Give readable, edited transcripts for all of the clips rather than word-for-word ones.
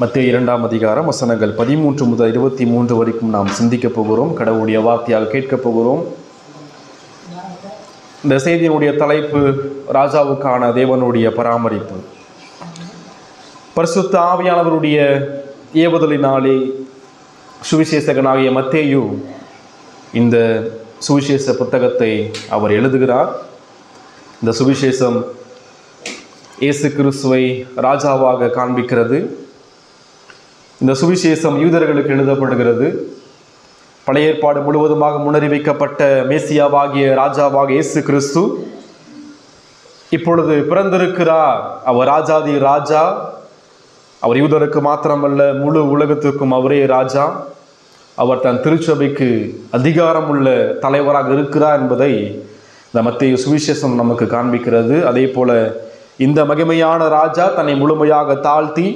மத்தேயு 2ஆம் அதிகாரம் வசனங்கள் 13 முதல் 23 வரைக்கும் நாம் சிந்திக்க போகிறோம். கடவுளுடைய வார்த்தையாக கேட்கப் போகிறோம். இந்த செய்தியினுடைய தலைப்பு ராஜாவுக்கான தேவனுடைய பராமரிப்பு. பரிசுத்த ஆவியானவருடைய ஏவுதலினாலே சுவிசேஷகனாகிய மத்தேயு இந்த சுவிசேஷ புத்தகத்தை அவர் எழுதுகிறார். இந்த சுவிசேஷம் இயேசு கிறிஸ்துவை ராஜாவாக காண்பிக்கிறது. இந்த சுவிசேஷம் யூதர்களுக்கு எழுதப்படுகிறது. பழைய ஏற்பாடு முழுவதுமாக முன்னறிவிக்கப்பட்ட மேசியாவாகிய ராஜாவாக இயேசு கிறிஸ்து இப்பொழுது பிறந்திருக்கிறார். அவர் ராஜாதி ராஜா. அவர் யூதருக்கு மாத்திரமல்ல, முழு உலகத்துக்கும் அவரே ராஜா. அவர் தன் திருச்சபைக்கு அதிகாரம் உள்ள தலைவராக இருக்கிறார் என்பதை இந்த மத்தேயு சுவிசேஷம் நமக்கு காண்பிக்கிறது. அதே போல இந்த மகிமையான ராஜா தன்னை முழுமையாக தாழ்த்தி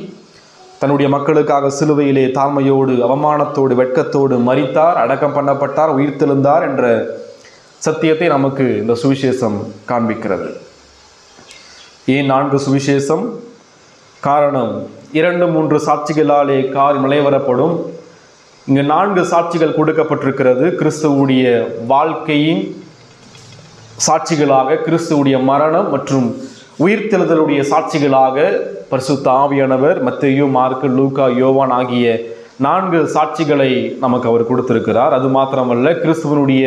தன்னுடைய மக்களுக்காக சிலுவையிலே தாழ்மையோடு, அவமானத்தோடு, வெட்கத்தோடு மரித்தார், அடக்கம் பண்ணப்பட்டார், உயிர்த்தெழுந்தார் என்ற சத்தியத்தை நமக்கு இந்த சுவிசேஷம் காண்பிக்கிறது. ஏன் 4 சுவிசேஷம்? காரணம் 2-3 சாட்சிகளாலே காரியம் நிலைவரப்படும். இங்கு 4 சாட்சிகள் கொடுக்கப்பட்டிருக்கிறது. கிறிஸ்துவுடைய வாழ்க்கையின் சாட்சிகளாக, கிறிஸ்துவுடைய மரணம் மற்றும் உயிர்த்தெழுதலுடைய சாட்சிகளாக பரிசுத்த ஆவியானவர் மத்தேயு, மார்க்கு, லூக்கா, யோவான் ஆகிய 4 சாட்சிகளை நமக்கு அவர் கொடுத்திருக்கிறார். அது மாத்திரமல்ல, கிறிஸ்துவனுடைய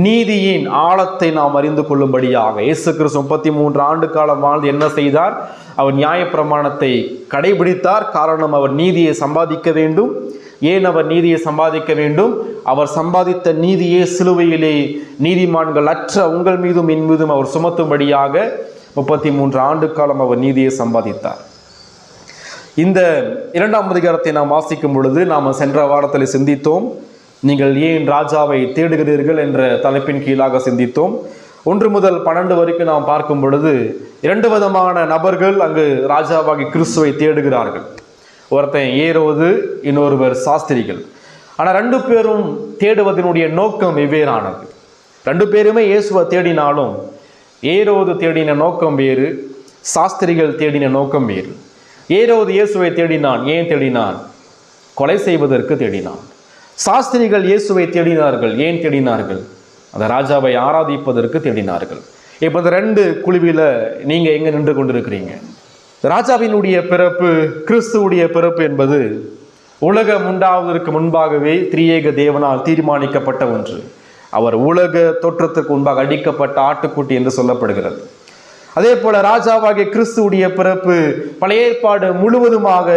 நீதியின் ஆழத்தை நாம் அறிந்து கொள்ளும்படியாக இயேசு கிறிஸ்து 33 ஆண்டு காலம் வாழ்ந்து என்ன செய்தார்? அவர் நியாயப்பிரமாணத்தை கடைபிடித்தார். காரணம், அவர் நீதியை சம்பாதிக்க வேண்டும். ஏன் அவர் நீதியை சம்பாதிக்க வேண்டும்? அவர் சம்பாதித்த நீதியே சிலுவையிலே நீதிமான்கள் அற்ற உங்கள் மீதும் என் மீதும் அவர் சுமத்தும்படியாக 33 ஆண்டு காலம் அவர் நீதியை சம்பாதித்தார். இந்த 2ஆம் அதிகாரத்தை நாம் வாசிக்கும் பொழுது நாம் சென்ற வாரத்தில் சிந்தித்தோம். நீங்கள் ஏன் ராஜாவை தேடுகிறீர்கள் என்ற தலைப்பின் கீழாக சிந்தித்தோம். 1 முதல் 12 வரைக்கும் நாம் பார்க்கும் பொழுது 2 விதமான நபர்கள் அங்கு ராஜாவாகி கிறிஸ்துவை தேடுகிறார்கள். ஒருத்தன் ஏரோது, இன்னொருவர் சாஸ்திரிகள். ஆனால் 2 பேரும் தேடுவதனுடைய நோக்கம் வெவ்வேறானது. 2 பேருமே இயேசுவை தேடினாலும் ஏரோது தேடின நோக்கம் வேறு, சாஸ்திரிகள் தேடின நோக்கம் வேறு. ஏரோது இயேசுவை தேடினான். ஏன் தேடினான்? கொலை செய்வதற்கு தேடினான். சாஸ்திரிகள் இயேசுவை தேடினார்கள். ஏன் தேடினார்கள்? அந்த ராஜாவை ஆராதிப்பதற்கு தேடினார்கள். இப்போ இந்த 2 குழுவில நீங்க எங்க நின்று கொண்டிருக்கிறீங்க? ராஜாவினுடைய பிறப்பு, கிறிஸ்துவுடைய பிறப்பு என்பது உலகம் உண்டாவதற்கு முன்பாகவே திரியேக தேவனால் தீர்மானிக்கப்பட்ட ஒன்று. அவர் உலக தோற்றத்துக்கு முன்பாக அடிக்கப்பட்ட ஆட்டுக்குட்டி என்று சொல்லப்படுகிறது. அதே போல ராஜாவாகிய கிறிஸ்துவுடைய பிறப்பு பழைய ஏற்பாடு முழுவதுமாக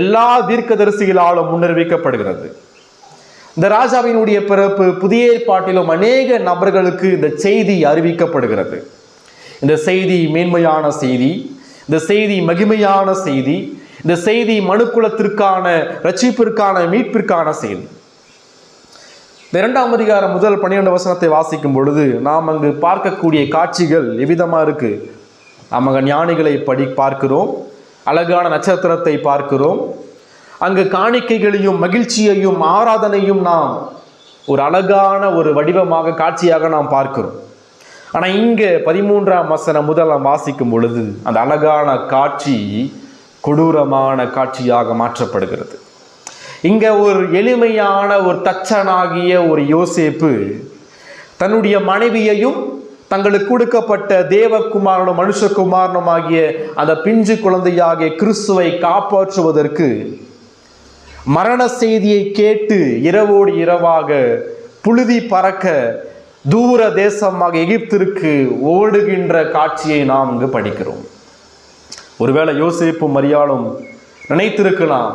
எல்லா தீர்க்கதரிசிகளாலும் முன்னறிவிக்கப்படுகிறது. இந்த ராஜாவினுடைய பிறப்பு புதிய ஏற்பாட்டிலும் அநேக நபர்களுக்கு இந்த செய்தி அறிவிக்கப்படுகிறது. இந்த செய்தி மேன்மையான செய்தி, இந்த செய்தி மகிமையான செய்தி, இந்த செய்தி மனுக்குலத்திற்கான ரட்சிப்பிற்கான மீட்பிற்கான செய்தி. இந்த 2ஆம் அதிகாரம் முதல் 12 வசனத்தை வாசிக்கும் பொழுது நாம் அங்கு பார்க்கக்கூடிய காட்சிகள் எவ்விதமாக இருக்கு? நாம் அங்கே ஞானிகளை பார்க்கிறோம், அழகான நட்சத்திரத்தை பார்க்கிறோம், அங்கு காணிக்கைகளையும் மகிழ்ச்சியையும் ஆராதனையும் நாம் ஒரு அழகான ஒரு வடிவமாக காட்சியாக நாம் பார்க்கிறோம். ஆனால் இங்கே 13ஆம் வசனம் முதல் நாம் வாசிக்கும் பொழுது அந்த அழகான காட்சி கொடூரமான காட்சியாக மாற்றப்படுகிறது. இங்க ஒரு எளிமையான ஒரு தச்சனாகிய ஒரு யோசேப்பு தன்னுடைய மனைவியையும் தங்களுக்கு கொடுக்கப்பட்ட தேவகுமாரனும் மனுஷகுமாரனும் ஆகிய அந்த பிஞ்சு குழந்தையாகிய கிறிஸ்துவை காப்பாற்றுவதற்கு மரண செய்தியை கேட்டு இரவோடு இரவாக புழுதி பறக்க தூர தேசமாக எகிப்திற்கு ஓடுகின்ற காட்சியை நாம் இங்கு படிக்கிறோம். ஒருவேளை யோசேப்பும் மரியாளும் நினைத்திருக்கலாம்,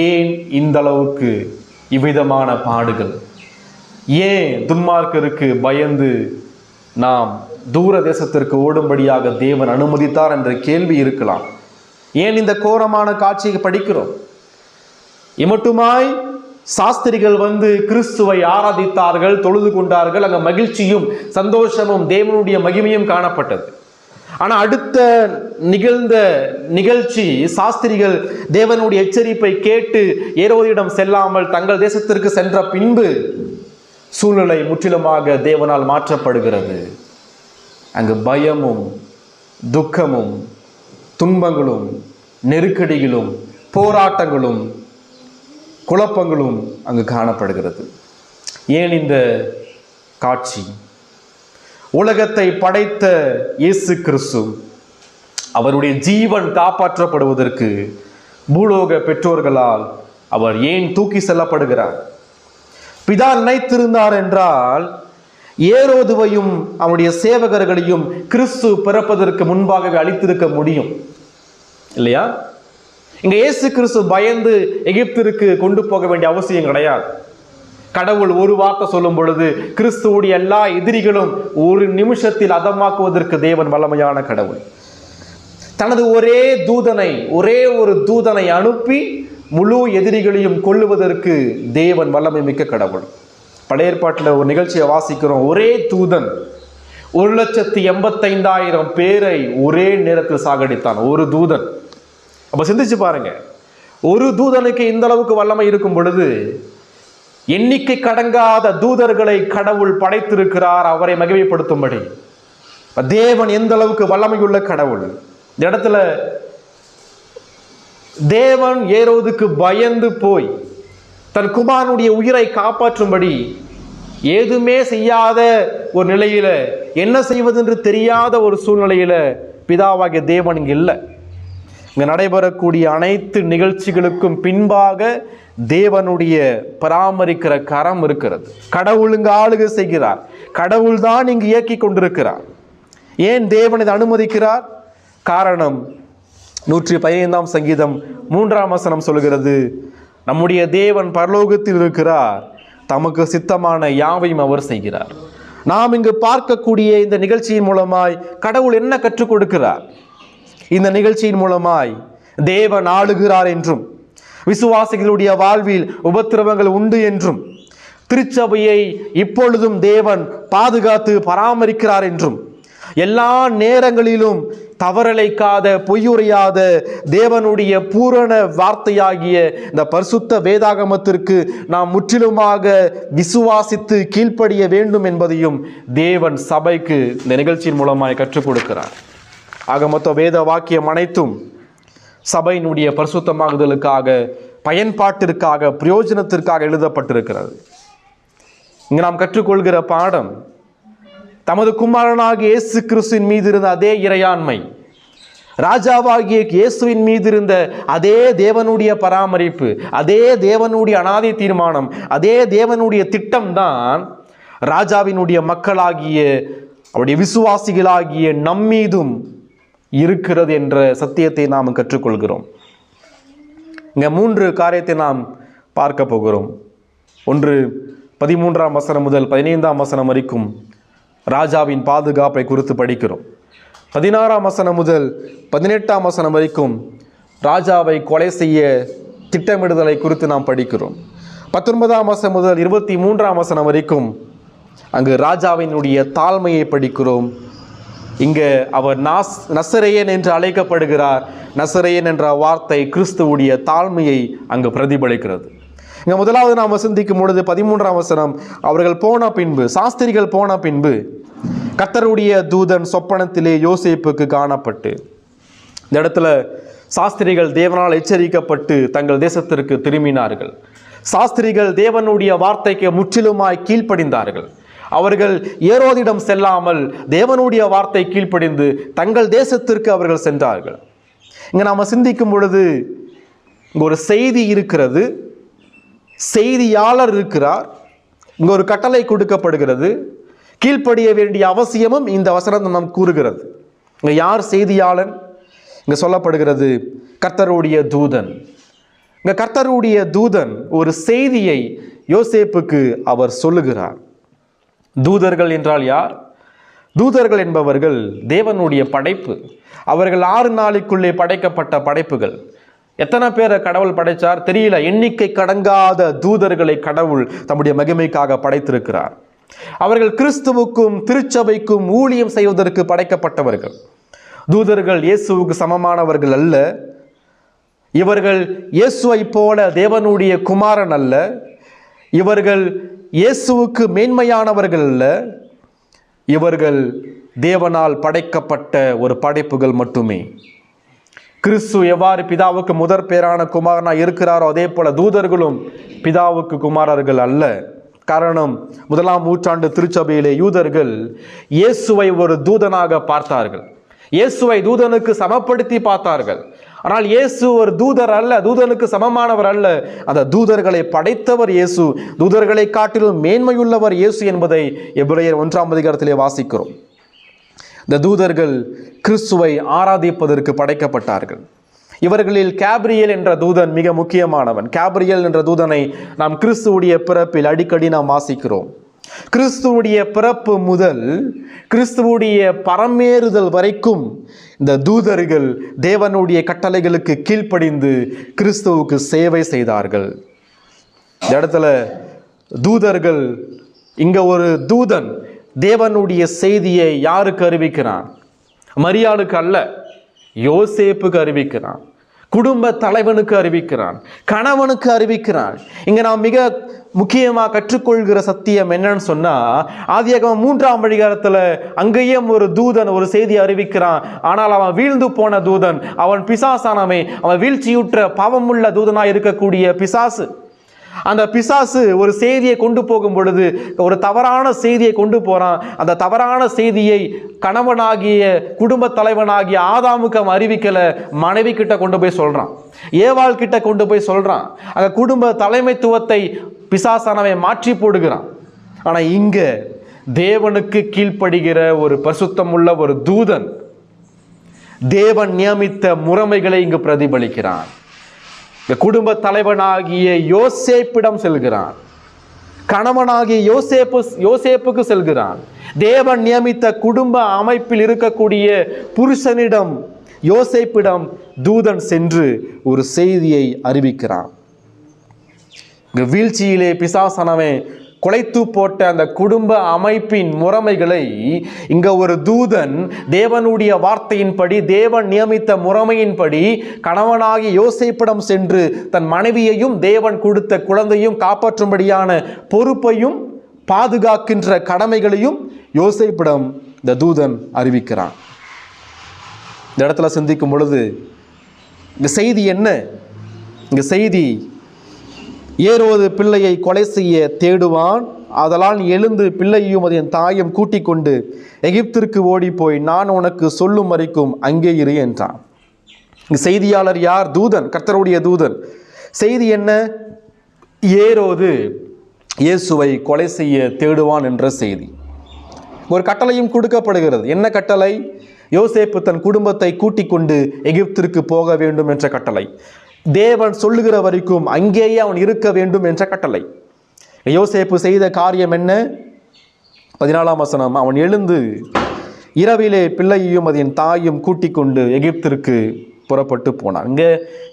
ஏன் இந்த அளவுக்கு இவ்விதமான பாடுகள்? ஏன் துன்மார்க்கருக்கு பயந்து நாம் தூர தேசத்திற்கு ஓடும்படியாக தேவன் அனுமதித்தார் என்ற கேள்வி இருக்கலாம். ஏன் இந்த கோரமான காட்சியை படிக்கிறோம்? இமட்டுமாய் சாஸ்திரிகள் வந்து கிறிஸ்துவை ஆராதித்தார்கள், தொழுது கொண்டார்கள். அங்கே மகிழ்ச்சியும் சந்தோஷமும் தேவனுடைய மகிமையும் காணப்பட்டது. ஆனால் அடுத்த நிகழ்ந்த நிகழ்ச்சி, சாஸ்திரிகள் தேவனுடைய எச்சரிப்பை கேட்டு ஏரோதிடம் செல்லாமல் தங்கள் தேசத்திற்கு சென்ற பின்பு சூழ்நிலை முற்றிலுமாக தேவனால் மாற்றப்படுகிறது. அங்கு பயமும் துக்கமும் துன்பங்களும் நெருக்கடிகளும் போராட்டங்களும் குழப்பங்களும் அங்கு காணப்படுகிறது. ஏன் இந்த காட்சி? உலகத்தை படைத்த இயேசு கிறிஸ்து அவருடைய ஜீவன் காப்பாற்றப்படுவதற்கு பூலோக பெற்றோர்களால் அவர் ஏன் தூக்கி செல்லப்படுகிறார்? பிதா நினைத்திருந்தார் என்றால் ஏரோதுவையும் அவனுடைய சேவகர்களையும் கிறிஸ்து பிறப்பதற்கு முன்பாகவே அழித்திருக்க முடியும் இல்லையா? இங்க இயேசு கிறிஸ்து பயந்து எகிப்திற்கு கொண்டு போக வேண்டிய அவசியம் கிடையாது. கடவுள் ஒரு வார்த்தை சொல்லும் பொழுது கிறிஸ்துவுடைய எல்லா எதிரிகளும் ஒரு நிமிஷத்தில் அதமாக்குவதற்கு தேவன் வல்லமையான கடவுள். தனது ஒரே ஒரு தூதனை அனுப்பி முழு எதிரிகளையும் கொல்லுவதற்கு தேவன் வல்லமை மிக்க கடவுள். பழைய ஏற்பாட்டில் ஒரு நிகழ்ச்சியை வாசிக்கிறோம். ஒரே தூதன் 1,85,000 பேரை ஒரே நேரத்தில் சாகடித்தான். ஒரு தூதன். அப்ப சிந்திச்சு பாருங்க, ஒரு தூதனுக்கு இந்த அளவுக்கு வல்லமை இருக்கும் பொழுது எண்ணிக்கை கடங்காத தூதர்களை கடவுள் படைத்திருக்கிறார் அவரை மகிமைப்படுத்தும்படி. தேவன் எந்த அளவுக்கு வல்லமையுள்ள கடவுள்! இந்த இடத்துல தேவன் ஏரோதுக்கு பயந்து போய் தன் குமாரனுடைய உயிரை காப்பாற்றும்படி ஏதுமே செய்யாத ஒரு நிலையில, என்ன செய்வதென்று தெரியாத ஒரு சூழ்நிலையில பிதாவாகிய தேவன் இங்கு இல்லை. இங்க நடைபெறக்கூடிய அனைத்து நிகழ்ச்சிகளுக்கும் பின்பாக தேவனுடைய பராமரிக்கிற கரம் இருக்கிறது. கடவுள் இங்கு ஆளுகை செய்கிறார். கடவுள் தான் இங்கு இயக்கி கொண்டிருக்கிறார். ஏன் தேவன் இதை அனுமதிக்கிறார்? காரணம் 115 சங்கீதம் 3 சொல்கிறது, நம்முடைய தேவன் பரலோகத்தில் இருக்கிறார், தமக்கு சித்தமான யாவையும் அவர் செய்கிறார். நாம் இங்கு பார்க்கக்கூடிய இந்த நிகழ்ச்சியின் மூலமாய் கடவுள் என்ன கற்றுக் கொடுக்கிறார்? இந்த நிகழ்ச்சியின் மூலமாய் தேவன் ஆளுகிறார் என்றும், விசுவாசிகளுடைய வாழ்வில் உபத்திரவங்கள் உண்டு என்றும், திருச்சபையை இப்பொழுதும் தேவன் பாதுகாத்து பராமரிக்கிறார் என்றும், எல்லா நேரங்களிலும் தவறலைக்காத பொய்யுரையாத தேவனுடைய பூரண வார்த்தையாகிய இந்த பரிசுத்த வேதாகமத்திற்கு நாம் முற்றிலுமாக விசுவாசித்து கீழ்ப்படிய வேண்டும் என்பதையும் தேவன் சபைக்கு இந்த நிகழ்ச்சியின் மூலமாய் கற்றுக் கொடுக்கிறார். ஆக மொத்த வேத வாக்கியம் அனைத்தும் சபையினுடைய பரிசுத்தமாகுதலுக்காக, பயன்பாட்டிற்காக, பிரயோஜனத்திற்காக எழுதப்பட்டிருக்கிறது. இங்கு நாம் கற்றுக்கொள்கிற பாடம், தமது குமாரனாகிய இயேசு கிறிஸ்துவின் மீது இருந்த அதே இறையாண்மை, ராஜாவாகிய இயேசுவின் மீது இருந்த அதே தேவனுடைய பராமரிப்பு, அதே தேவனுடைய அனாதை தீர்மானம், அதே தேவனுடைய திட்டம் தான் ராஜாவினுடைய மக்களாகிய அவருடைய விசுவாசிகளாகிய நம்மீதும் இருக்கிறது என்ற சத்தியத்தை நாம் கற்றுக்கொள்கிறோம். இங்க 3 காரியத்தை நாம் பார்க்க போகிறோம். ஒன்று 13 முதல் 15 வரைக்கும் ராஜாவின் பாதுகாப்பை குறித்து படிக்கிறோம். 16 முதல் 18 வரைக்கும் ராஜாவை கொலை செய்ய திட்டமிடுதலை குறித்து நாம் படிக்கிறோம். 19 முதல் 23 வரைக்கும் அங்கு ராஜாவினுடைய தாழ்மையை படிக்கிறோம். இங்கே அவர் நசரேயன் என்று அழைக்கப்படுகிறார். நசரேயன் என்ற வார்த்தை கிறிஸ்துவுடைய தாழ்மையை அங்கு பிரதிபலிக்கிறது. இங்கே முதலாவது நாம் சிந்திக்கும் பொழுது 13 அவர்கள் போன பின்பு, சாஸ்திரிகள் போன பின்பு கர்த்தருடைய தூதன் சொப்பனத்திலே யோசேப்புக்கு காணப்பட்டு, இந்த இடத்துல சாஸ்திரிகள் தேவனால் எச்சரிக்கப்பட்டு தங்கள் தேசத்திற்கு திரும்பினார்கள். சாஸ்திரிகள் தேவனுடைய வார்த்தைக்கு முற்றிலுமாய் கீழ்ப்படிந்தார்கள். அவர்கள் ஏரோதிடம் செல்லாமல் தேவனுடைய வார்த்தை கீழ்ப்படிந்து தங்கள் தேசத்திற்கு அவர்கள் சென்றார்கள். இங்கே நாம் சிந்திக்கும் பொழுது இங்கே ஒரு செய்தி இருக்கிறது, செய்தியாளர் இருக்கிறார், இங்கே ஒரு கட்டளை கொடுக்கப்படுகிறது, கீழ்ப்படிய வேண்டிய அவசியமும் இந்த வசனம் நாம் கூறுகிறது. இங்கே யார் செய்தியாளன்? இங்கே சொல்லப்படுகிறது கர்த்தருடைய தூதன். இங்கே கர்த்தருடைய தூதன் ஒரு செய்தியை யோசேப்புக்கு அவர் சொல்லுகிறார். தூதர்கள் என்றால் யார்? தூதர்கள் என்பவர்கள் தேவனுடைய படைப்பு. அவர்கள் 6 நாளுக்குள்ளே படைக்கப்பட்ட படைப்புகள். எத்தனை பேரை கடவுள் படைத்தார் தெரியல. எண்ணிக்கை கடங்காத தூதர்களை கடவுள் தம்முடைய மகிமைக்காக படைத்திருக்கிறார். அவர்கள் கிறிஸ்துவுக்கும் திருச்சபைக்கும் ஊழியம் செய்வதற்கு படைக்கப்பட்டவர்கள். தூதர்கள் இயேசுவுக்கு சமமானவர்கள் அல்ல. இவர்கள் இயேசுவை போல தேவனுடைய குமாரன் அல்ல. இவர்கள் இயேசுவுக்கு மேன்மையானவர்கள் அல்ல. இவர்கள் தேவனால் படைக்கப்பட்ட ஒரு படைப்புகள் மட்டுமே. கிறிஸ்து எவ்வாறு பிதாவுக்கு முதற் பேரான குமாரனா இருக்கிறாரோ அதே போல தூதர்களும் பிதாவுக்கு குமாரர்கள் அல்ல. காரணம், 1ஆம் நூற்றாண்டு திருச்சபையிலே யூதர்கள் இயேசுவை ஒரு தூதனாக பார்த்தார்கள். இயேசுவை தூதனுக்கு சமப்படுத்தி பார்த்தார்கள். ஆனால் இயேசு ஒரு தூதர் அல்ல, தூதனுக்கு சமமானவர் அல்ல. அந்த தூதர்களை படைத்தவர் இயேசு, தூதர்களை காட்டிலும் மேன்மையுள்ளவர் இயேசு என்பதை எபிரேயர் 1ஆம் அதிகாரத்திலே வாசிக்கிறோம். இந்த தூதர்கள் கிறிஸ்துவை ஆராதிப்பதற்கு படைக்கப்பட்டார்கள். இவர்களில் கேப்ரியல் என்ற தூதன் மிக முக்கியமானவன். கேப்ரியல் என்ற தூதனை நாம் கிறிஸ்துவுடைய பிறப்பில் அடிக்கடி நாம் வாசிக்கிறோம். கிறிஸ்துவுடைய பிறப்பு முதல் கிறிஸ்துவுடைய பரமேறுதல் வரைக்கும் இந்த தூதர்கள் தேவனுடைய கட்டளைகளுக்கு கீழ்ப்படிந்து கிறிஸ்துவுக்கு சேவை செய்தார்கள். இந்த இடத்துல தூதர்கள், இங்க ஒரு தூதன் தேவனுடைய செய்தியை யாருக்கு அறிவிக்கிறான்? மரியாளுக்கு அல்ல, யோசேப்புக்கு அறிவிக்கிறான். குடும்ப தலைவனுக்கு அறிவிக்கிறான், கணவனுக்கு அறிவிக்கிறான். இங்க நாம் மிக முக்கியமா கற்றுக்கொள்கிற சத்தியம் என்னன்னு சொன்னா, ஆதியாகமம் 3ஆம் அதிகாரத்துல அங்கேயும் ஒரு தூதன் ஒரு செய்தி அறிவிக்கிறான். ஆனால் அவன் வீழ்ந்து போன தூதன், அவன் பிசாசானவன், அவன் வீழ்ச்சியுற்ற பாவமுள்ள தூதனாய் இருக்கக்கூடிய பிசாசு. அந்த பிசாசு ஒரு செய்தியை கொண்டு போகும் பொழுது ஒரு தவறான செய்தியை கொண்டு போறான். அந்த தவறான செய்தியை கணவனாகிய குடும்ப தலைவனாகிய ஆதாமுக்கு அவன் அறிவிக்கல, மனைவி கிட்ட கொண்டு போய் சொல்றான், ஏவாள் கிட்ட கொண்டு போய் சொல்றான். அந்த குடும்ப தலைமைத்துவத்தை பிசாசானவன் மாற்றி போடுகிறான். ஆனா இங்க தேவனுக்கு கீழ்ப்படுகிற ஒரு பரிசுத்தமுள்ள ஒரு தூதன் தேவன் நியமித்த முறைமைகளை இங்கு பிரதிபலிக்கிறான். குடும்ப தலைவனாகிய யோசேப்பிடம் செல்கிறான், கணவனாகிய யோசேப்புக்கு செல்கிறான். தேவன் நியமித்த குடும்ப அமைப்பில் இருக்கக்கூடிய புருஷனிடம், யோசேப்பிடம் தூதன் சென்று ஒரு செய்தியை அறிவிக்கிறான். வீழ்ச்சியிலே பிசாசானவன் குலைத்து போட்ட அந்த குடும்ப அமைப்பின் முறைமைகளை இங்க ஒரு தூதன் தேவனுடைய வார்த்தையின்படி, தேவன் நியமித்த முறைமையின்படி கணவனாகி யோசேப்பிடம் சென்று தன் மனைவியையும் தேவன் கொடுத்த குழந்தையும் காப்பாற்றும்படியான பொறுப்பையும் பாதுகாக்கின்ற கடமைகளையும் யோசேப்பிடம் இந்த தூதன் அறிவிக்கிறான். இந்த இடத்துல சிந்திக்கும் பொழுது இந்த செய்தி என்ன? இங்க செய்தி, ஏரோது பிள்ளையை கொலை செய்ய தேடுவான், அதனால் எழுந்து பிள்ளையும் அதன் தாயும் கூட்டிக் கொண்டு எகிப்திற்கு ஓடி போய் நான் உனக்கு சொல்லும் வரைக்கும் அங்கே இரு என்றான். செய்தியாளர் யார்? தூதன், கர்த்தருடைய தூதன். செய்தி என்ன? ஏரோது இயேசுவை கொலை செய்ய தேடுவான் என்ற செய்தி. ஒரு கட்டளையும் கொடுக்கப்படுகிறது. என்ன கட்டளை? யோசேப்பு தன் குடும்பத்தை கூட்டிக் கொண்டு எகிப்திற்கு போக வேண்டும் என்ற கட்டளை. தேவன் சொல்லுகிற வரைக்கும் அங்கேயே அவன் இருக்க வேண்டும் என்ற கட்டளை. யோசேப்பு செய்த காரியம் என்ன? 14ஆம் வசனம், அவன் எழுந்து இரவிலே பிள்ளையையும் அதன் தாயும் கூட்டிக் கொண்டு எகிப்திற்கு புறப்பட்டு போனான். இங்கே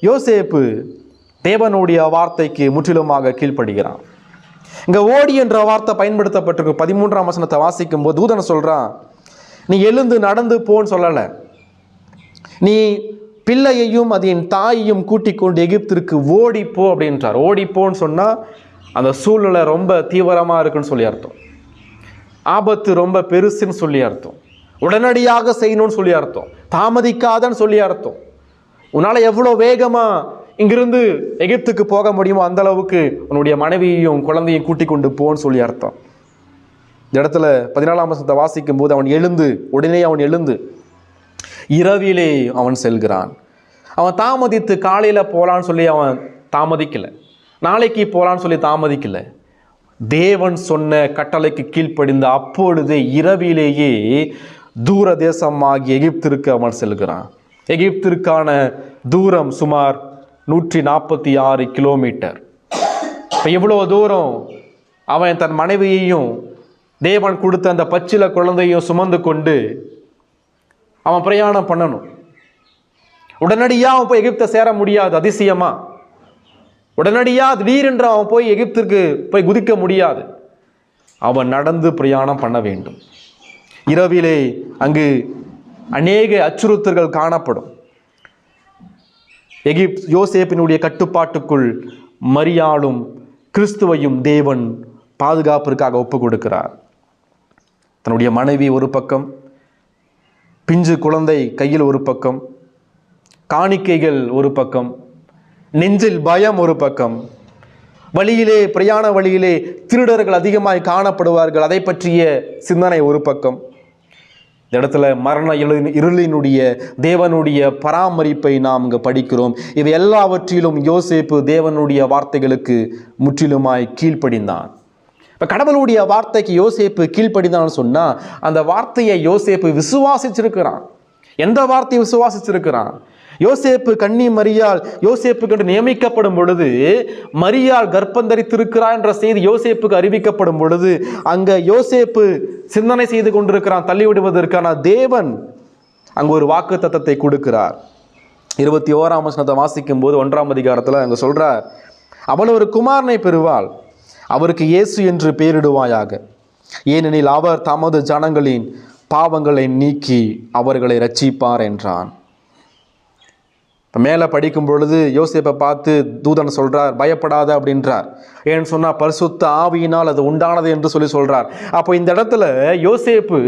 யோசேப்பு தேவனுடைய வார்த்தைக்கு முற்றிலுமாக கீழ்ப்படுகிறான். இங்க ஓடி என்ற வார்த்தை பயன்படுத்தப்பட்டிருக்கு. 13ஆம் வசனத்தை வாசிக்கும் போது தூதன் சொல்றான், நீ எழுந்து நடந்து போன்னு சொல்லல, நீ பிள்ளையையும் அதன் தாயையும் கூட்டிக் கொண்டு எகிப்திற்கு ஓடிப்போ அப்படின்றார். ஓடிப்போன்னு சொன்னா அந்த சூழ்நிலை ரொம்ப தீவிரமா இருக்குன்னு சொல்லி அர்த்தம், ஆபத்து ரொம்ப பெருசுன்னு சொல்லி அர்த்தம், உடனடியாக செய்யணும்னு சொல்லி அர்த்தம், தாமதிக்காதன்னு சொல்லி அர்த்தம். உன்னால எவ்வளவு வேகமா இங்கிருந்து எகிப்துக்கு போக முடியுமோ அந்த அளவுக்கு உன்னுடைய மனைவியையும் குழந்தையும் கூட்டிக் கொண்டு போன்னு சொல்லி அர்த்தம். இந்த இடத்துல 14ஆம் வசனத்தை வாசிக்கும் போது உடனே அவன் எழுந்து இரவிலே அவன் செல்கிறான். அவன் தாமதித்து காலையில போலான்னு சொல்லி அவன் தாமதிக்கல, நாளைக்கு போலான்னு சொல்லி தாமதிக்கல. தேவன் சொன்ன கட்டளைக்கு கீழ்ப்படிந்த அப்பொழுதே இரவிலேயே தூர தேசமாகிய எகிப்திற்கு அவன் செல்கிறான். எகிப்திற்கான தூரம் சுமார் 146 கிலோமீட்டர். இவ்வளவு தூரம் அவன் தன் மனைவியையும் தேவன் கொடுத்த அந்த பச்சில குழந்தையும் சுமந்து கொண்டு அவன் பிரயாணம் பண்ணணும். உடனடியா அவன் போய் எகிப்தை சேர முடியாது. அதிசயமா உடனடியா திடீரென்று அவன் போய் எகிப்திற்கு போய் குதிக்க முடியாது. அவன் நடந்து பிரயாணம் பண்ண வேண்டும். இரவிலே அங்கு அநேக அச்சுறுத்தல்கள் காணப்படும். யோசேப்பினுடைய கட்டுப்பாட்டுக்குள் மரியாளும் கிறிஸ்துவையும் தேவன் பாதுகாப்பிற்காக ஒப்பு கொடுக்கிறார். தன்னுடைய மனைவி ஒரு பக்கம், பிஞ்சு குழந்தை கையில் ஒரு பக்கம், காணிக்கைகள் ஒரு பக்கம், நெஞ்சில் பயம் ஒரு பக்கம், பிரயாண வழியிலே திருடர்கள் அதிகமாய் காணப்படுவார்கள், அதை பற்றிய சிந்தனை ஒரு பக்கம். இந்த இடத்துல மரண இருளினுடைய தேவனுடைய பராமரிப்பை நாம் இங்கே படிக்கிறோம். இவை எல்லாவற்றிலும் யோசேப்பு தேவனுடைய வார்த்தைகளுக்கு முற்றிலுமாய் கீழ்ப்படிந்தான். இப்போ கடவுளுடைய வார்த்தைக்கு யோசேப்பு கீழ்ப்படிந்தான்னு சொன்னால் அந்த வார்த்தையை யோசேப்பு விசுவாசிச்சிருக்கிறான். எந்த வார்த்தையை விசுவாசிச்சிருக்கிறான்? யோசேப்பு கன்னி மரியாள் யோசேப்புக்கு என்று நியமிக்கப்படும் பொழுது, மரியாள் கர்ப்பந்தரித்திருக்கிறார் என்ற செய்தி யோசேப்புக்கு அறிவிக்கப்படும் பொழுது, அங்க யோசேப்பு சிந்தனை செய்து கொண்டிருக்கிறான் தள்ளிவிடுவதற்கான. தேவன் அங்கு ஒரு வாக்கு தத்தத்தை கொடுக்கிறார். 21ஆம் வசனத்தை வாசிக்கும் போது 1ஆம் அதிகாரத்தில் அங்க சொல்றார், அவள் ஒரு குமாரனை பெறுவாள், அவருக்கு இயேசு என்று பெயரிடுவாயாக, ஏனெனில் அவர் தமது ஜனங்களின் பாவங்களை நீக்கி அவர்களை இரட்சிப்பார் என்றான். மேலே படிக்கும் பொழுது யோசேப்பை பார்த்து தூதன் சொல்றார், பயப்படாத அப்படின்றார். ஏன்னு சொன்னா பரிசுத்த ஆவியினால் அது உண்டானது என்று சொல்றார். அப்போ இந்த இடத்துல யோசேப்பு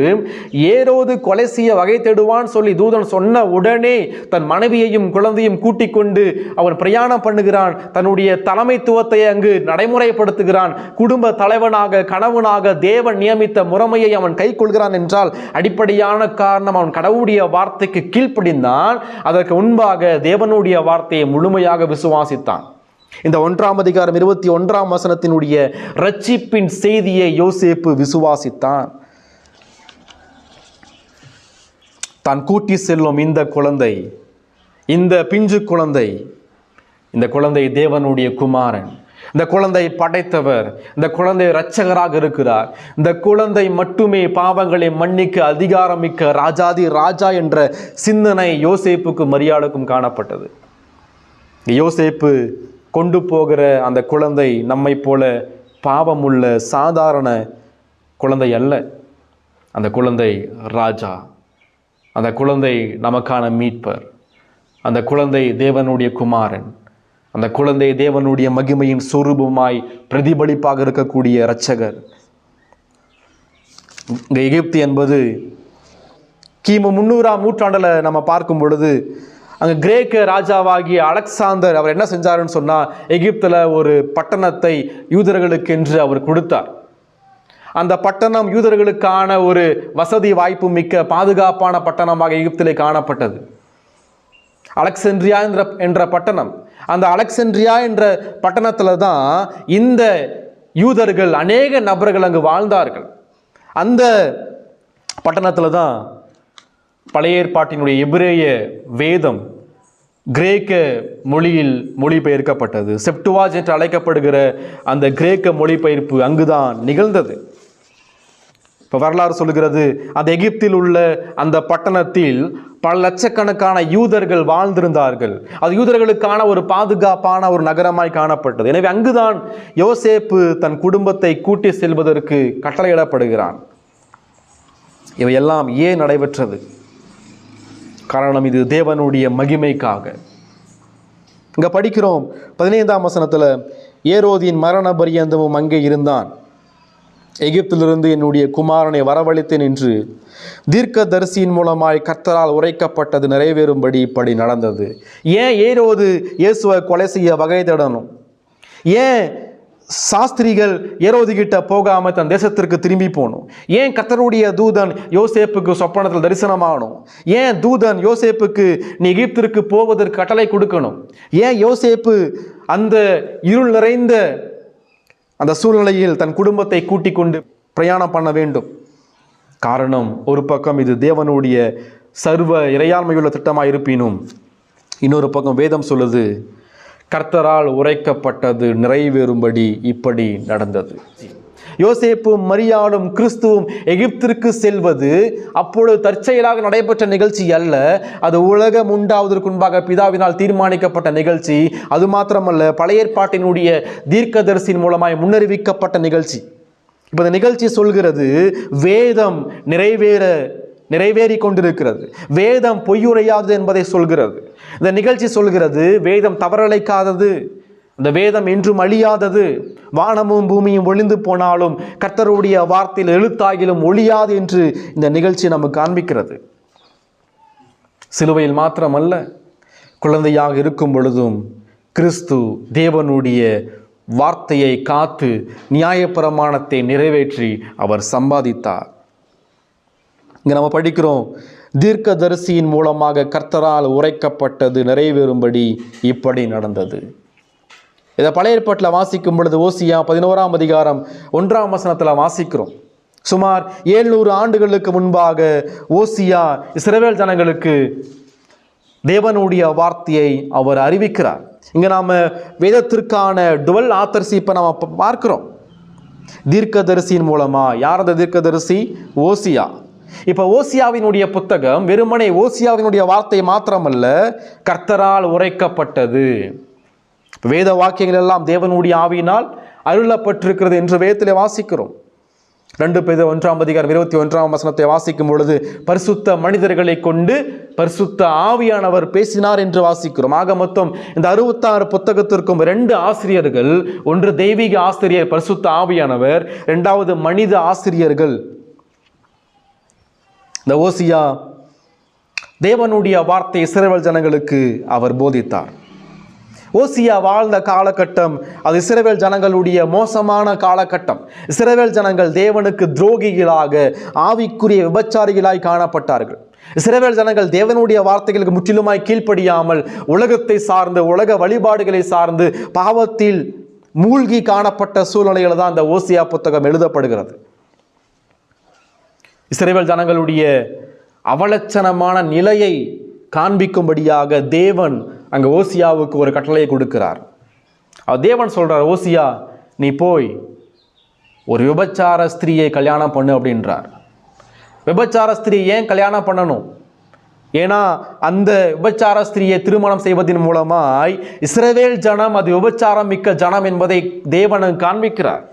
ஏரோது கொலை செய்ய வகை தேடுவான்னு சொல்லி தூதன் சொன்ன உடனே தன் மனைவியையும் குழந்தையும் கூட்டிக் கொண்டு அவன் பிரயாணம் பண்ணுகிறான். தன்னுடைய தலைமைத்துவத்தை அங்கு நடைமுறைப்படுத்துகிறான். குடும்ப தலைவனாக, கணவனாக தேவன் நியமித்த முறைமையை அவன் கை கொள்கிறான் என்றால் அடிப்படையான காரணம் அவன் கடவுளுடைய வார்த்தைக்கு கீழ்ப்படிந்தான். அதற்கு முன்பாக தேவனுடைய வார்த்தையை முழுமையாக விசுவாசித்தான். இந்த 1ஆம் அதிகாரம் 21ஆம் வசனத்தினுடைய ரட்சிப்பின் செய்தியை யோசேப்பு விசுவாசித்தான். தான் கூட்டி செல்லும் இந்த குழந்தை, இந்த பிஞ்சு குழந்தை, இந்த குழந்தை தேவனுடைய குமாரன், இந்த குழந்தை படைத்தவர், இந்த குழந்தை இரட்சகராக இருக்கிறார், இந்த குழந்தை மட்டுமே பாவங்களை மன்னிக்க அதிகாரமிக்க ராஜாதி ராஜா என்ற சிந்தனை யோசேப்புக்கு மரியாளுக்கும் காணப்பட்டது. யோசேப்பு கொண்டு போகிற அந்த குழந்தை நம்மை போல பாவமுள்ள சாதாரண குழந்தை அல்ல. அந்த குழந்தை ராஜா, அந்த குழந்தை நமக்கான மீட்பர், அந்த குழந்தை தேவனுடைய குமாரன், அந்த குழந்தை தேவனுடைய மகிமையின் சொரூபமாய் பிரதிபலிப்பாக இருக்கக்கூடிய இரட்சகர். இங்க எகிப்து என்பது கிமு 300ஆம் நூற்றாண்டில் நம்ம பார்க்கும் பொழுது அங்கே கிரேக்க ராஜாவாகிய அலெக்சாந்தர் அவர் என்ன செஞ்சாருன்னு சொன்னால், எகிப்தில் ஒரு பட்டணத்தை யூதர்களுக்கென்று அவர் கொடுத்தார். அந்த பட்டணம் யூதர்களுக்கான ஒரு வசதி வாய்ப்பு மிக்க பாதுகாப்பான பட்டணமாக எகிப்திலே காணப்பட்டது. அலெக்சாண்ட்ரியா என்ற பட்டணம். அந்த அலெக்சாண்ட்ரியா என்ற பட்டணத்தில் தான் இந்த யூதர்கள் அநேக நபர்கள் அங்கு வாழ்ந்தார்கள். அந்த பட்டணத்தில் தான் பழைய ஏற்பாட்டினுடைய எபிரேய வேதம் கிரேக்க மொழியில் மொழிபெயர்க்கப்பட்டது. செப்டுவாஜ் என்று அழைக்கப்படுகிற அந்த கிரேக்க மொழிபெயர்ப்பு அங்குதான் நிகழ்ந்தது. இப்போ வரலாறு சொல்லுகிறது, அந்த எகிப்தில் உள்ள அந்த பட்டணத்தில் பல லட்சக்கணக்கான யூதர்கள் வாழ்ந்திருந்தார்கள். அது யூதர்களுக்கான ஒரு பாதுகாப்பான ஒரு நகரமாய் காணப்பட்டது. எனவே அங்குதான் யோசேப்பு தன் குடும்பத்தை கூட்டி செல்வதற்கு கட்டளையிடப்படுகிறான். இவையெல்லாம் ஏன் நடைபெற்றது? காரணம் இது தேவனுடைய மகிமைக்காக. இங்க படிக்கிறோம் 15ஆம் வசனத்துல, ஏரோதின் மரண பரியந்தமும் அங்கே இருந்தான், எகிப்திலிருந்து என்னுடைய குமாரனை வரவழைத்தேன் என்று தீர்க்கதரிசியின் மூலமாய் கர்த்தரால் உரைக்கப்பட்டது நிறைவேறும்படி இப்படி நடந்தது. ஏன் ஏரோது இயேசுவை கொலை செய்ய வகை தேடணும்? ஏன் சாஸ்திரிகள் ஏரோது கிட்ட போகாம தன் தேசத்திற்கு திரும்பி போகணும்? ஏன் கர்த்தருடைய தூதன் யோசேப்புக்கு சொப்பனத்தில் தரிசனமாகணும்? ஏன் தூதன் யோசேப்புக்கு நீ எகிப்திற்கு போவதற்கு கட்டளை கொடுக்கணும்? ஏன் யோசேப்பு அந்த இருள் நிறைந்த அந்த சூழ்நிலையில் தன் குடும்பத்தை கூட்டிக் கொண்டு பிரயாணம் பண்ண வேண்டும்? காரணம், ஒரு பக்கம் இது தேவனுடைய சர்வ இறையாண்மையுள்ள திட்டமாக இருப்பினும், இன்னொரு பக்கம் வேதம் சொல்லுது, கர்த்தரால் உரைக்கப்பட்டது நிறைவேறும்படி இப்படி நடந்தது. யோசேப்பும் மரியாளும் கிறிஸ்துவும் எகிப்திற்கு செல்வது அப்பொழுது தற்செயலாக நடைபெற்ற நிகழ்ச்சி அல்ல. அது உலகம் உண்டாவதற்கு முன்பாக பிதாவினால் தீர்மானிக்கப்பட்ட நிகழ்ச்சி. அது மாத்திரமல்ல, பழைய ஏற்பாட்டினுடைய தீர்க்கதரிசியின் மூலமாய் முன்னறிவிக்கப்பட்ட நிகழ்ச்சி. இப்போ இந்த நிகழ்ச்சி சொல்கிறது, வேதம் நிறைவேறி கொண்டிருக்கிறது, வேதம் பொய்யுரையாது என்பதை சொல்கிறது. இந்த நிகழ்ச்சி சொல்கிறது, வேதம் தவறழைக்காதது, இந்த வேதம் என்றும் அழியாதது, வானமும் பூமியும் ஒளிந்து போனாலும் கர்த்தருடைய வார்த்தையில் எழுத்தாகிலும் ஒழியாது என்று இந்த நிகழ்ச்சி நமக்கு காண்பிக்கிறது. சிலுவையில் மாத்திரமல்ல, குழந்தையாக இருக்கும் பொழுதும் கிறிஸ்து தேவனுடைய வார்த்தையை காத்து நியாயப்பிரமாணத்தை நிறைவேற்றி அவர் சம்பாதித்தார். இங்கே நம்ம படிக்கிறோம், தீர்க்கதரிசியின் மூலமாக கர்த்தரால் உரைக்கப்பட்டது நிறைவேறும்படி இப்படி நடந்தது. இதை பழைய ஏற்பாட்டில் வாசிக்கும் பொழுது ஓசியா 11ஆம் அதிகாரம் 1ஆம் வசனத்தில் வாசிக்கிறோம். சுமார் 700 ஆண்டுகளுக்கு முன்பாக ஓசியா இஸ்ரவேல் ஜனங்களுக்கு தேவனுடைய வார்த்தையை அவர் அறிவிக்கிறார். இங்கே நாம் வேதத்திற்கான டுவல் ஆத்தர்ஷிப்பை நாம் பார்க்கிறோம். தீர்க்கதரிசியின் மூலமா. யார் அந்த தீர்க்கதரிசி? ஓசியா. இப்போ ஓசியாவினுடைய புத்தகம் வெறுமனே ஓசியாவினுடைய வார்த்தை மாத்திரமல்ல, கர்த்தரால் உரைக்கப்பட்டது. வேத வாக்கியங்கள் எல்லாம் தேவனுடைய ஆவியினால் அருளப்பட்டிருக்கிறது என்று வேதத்திலே வாசிக்கிறோம். 2 பேதுரு 1ஆம் அதிகாரம் 21ஆம் வசனத்தை வாசிக்கும் பொழுது பரிசுத்த மனிதர்களை கொண்டு பரிசுத்த ஆவியானவர் பேசினார் என்று வாசிக்கிறோம். ஆக மொத்தம் இந்த 66 புத்தகத்திற்கும் 2 ஆசிரியர்கள், ஒன்று தெய்வீக ஆசிரியர் பரிசுத்த ஆவியானவர், 2வது மனித ஆசிரியர்கள். இந்த ஓசியா தேவனுடைய வார்த்தை இஸ்ரவேல் ஜனங்களுக்கு அவர் போதித்தார். ஓசியா வாழ்ந்த காலகட்டம் அது இஸ்ரவேல் ஜனங்களுடைய மோசமான காலகட்டம். இஸ்ரவேல் ஜனங்கள் தேவனுக்கு துரோகிகளாக, ஆவிக்குரிய விபச்சாரிகளாய் காணப்பட்டார்கள். இஸ்ரவேல் ஜனங்கள் தேவனுடைய வார்த்தைகளுக்கு முற்றிலுமாய் கீழ்ப்படியாமல் உலகத்தை சார்ந்து, உலக வழிபாடுகளை சார்ந்து பாவத்தில் மூழ்கி காணப்பட்ட சூழ்நிலையில் தான் இந்த ஓசியா புத்தகம் எழுதப்படுகிறது. இஸ்ரவேல் ஜனங்களுடைய அவலட்சணமான நிலையை காண்பிக்கும்படியாக தேவன் அங்கே ஓசியாவுக்கு ஒரு கட்டளையை கொடுக்கிறார். தேவன் சொல்றார், ஓசியா நீ போய் ஒரு விபச்சார ஸ்திரீயை கல்யாணம் பண்ணு அப்படின்றார். விபச்சார ஸ்திரீ ஏன் கல்யாணம் பண்ணணும்? ஏன்னா அந்த விபச்சார ஸ்திரீயை திருமணம் செய்வதன் மூலமாய் இஸ்ரவேல் ஜனம் அது விபச்சாரம் மிக்க ஜனம் என்பதை தேவன் காண்பிக்கிறார்.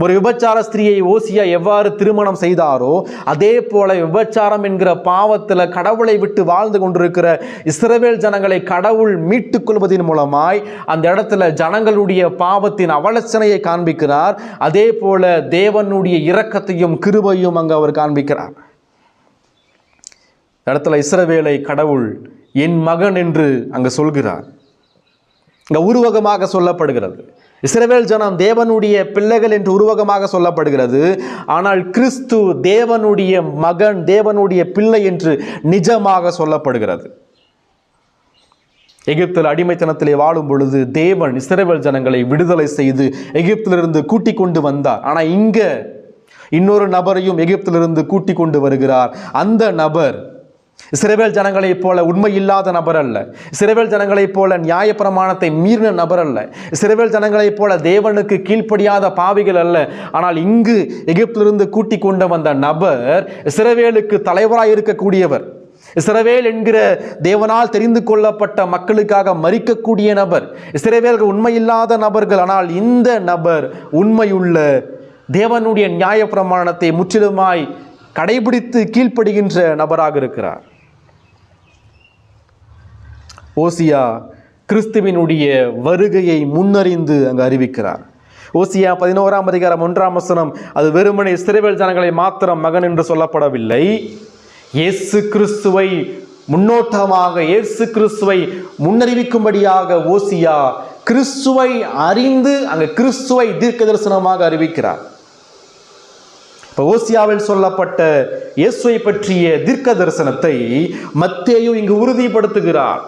ஒரு விபச்சார ஸ்திரீயை ஓசியா எவ்வாறு திருமணம் செய்தாரோ அதே போல விபச்சாரம் என்கிற பாவத்தில் கடவுளை விட்டு வாழ்ந்து கொண்டிருக்கிற இஸ்ரவேல் ஜனங்களை கடவுள் மீட்டுக் கொள்வதன் மூலமாய் அந்த இடத்துல ஜனங்களுடைய பாவத்தின் அவலட்சணையை காண்பிக்கிறார். அதே போல தேவனுடைய இரக்கத்தையும் கிருபையும் அங்கு அவர் காண்பிக்கிறார். இடத்துல இஸ்ரவேலை கடவுள் என் மகன் என்று அங்கு சொல்கிறார். இங்க உருவகமாக சொல்லப்படுகிறது. இஸ்ரவேல் ஜனம் தேவனுடைய பிள்ளைகள் என்று உருவகமாக சொல்லப்படுகிறது. ஆனால் கிறிஸ்து தேவனுடைய மகன், தேவனுடைய பிள்ளை என்று நிஜமாக சொல்லப்படுகிறது. எகிப்தில் அடிமைத்தனத்திலே வாழும் பொழுது தேவன் இஸ்ரவேல் ஜனங்களை விடுதலை செய்து எகிப்திலிருந்து கூட்டிக் கொண்டு வந்தார். ஆனால் இங்க இன்னொரு நபரையும் எகிப்திலிருந்து கூட்டிக் கொண்டு வருகிறார். அந்த நபர் இஸ்ரவேல் ஜனங்களைப் போல உண்மை இல்லாத நபர் அல்ல. இஸ்ரவேல் ஜனங்களைப் போல நியாயப்பிரமாணத்தை மீறின நபர் அல்ல. இஸ்ரவேல் ஜனங்களைப் போல தேவனுக்கு கீழ்ப்படியாத பாவிகள் அல்ல. ஆனால் இங்கு எகிப்திலிருந்து கூட்டிக் கொண்டு வந்த நபர் இஸ்ரவேலுக்கு தலைவராய் இருக்கக்கூடியவர். இஸ்ரவேல் என்கிற தேவனால் தெரிந்து கொள்ளப்பட்ட மக்களுக்காக மரிக்கக்கூடிய நபர். இஸ்ரவேலுக்கு உண்மையில்லாத நபர்கள். ஆனால் இந்த நபர் உண்மையுள்ள தேவனுடைய நியாயப்பிரமாணத்தை முற்றிலுமாய் கடைபிடித்து கீழ்ப்படுகின்ற நபராக இருக்கிறார். ஓசியா கிறிஸ்துவினுடைய வருகையை முன்னறிந்து அங்கு அறிவிக்கிறார். ஓசியா 11ஆம் அதிகாரம் 1ஆம் வசனம் அது வெறுமனே இஸ்ரவேல் ஜனங்களை மாத்திரம் மகன் என்று சொல்லப்படவில்லை. இயேசு கிறிஸ்துவை முன்னோட்டமாக, இயேசு கிறிஸ்துவை முன்னறிவிக்கும்படியாக ஓசியா கிறிஸ்துவை அறிந்து அங்கு கிறிஸ்துவை தீர்க்க தரிசனமாக அறிவிக்கிறார். ஓசியாவில் சொல்லப்பட்ட இயேசுவை பற்றிய தீர்க்க தரிசனத்தை மத்தேயு இங்கு உறுதிப்படுத்துகிறார்.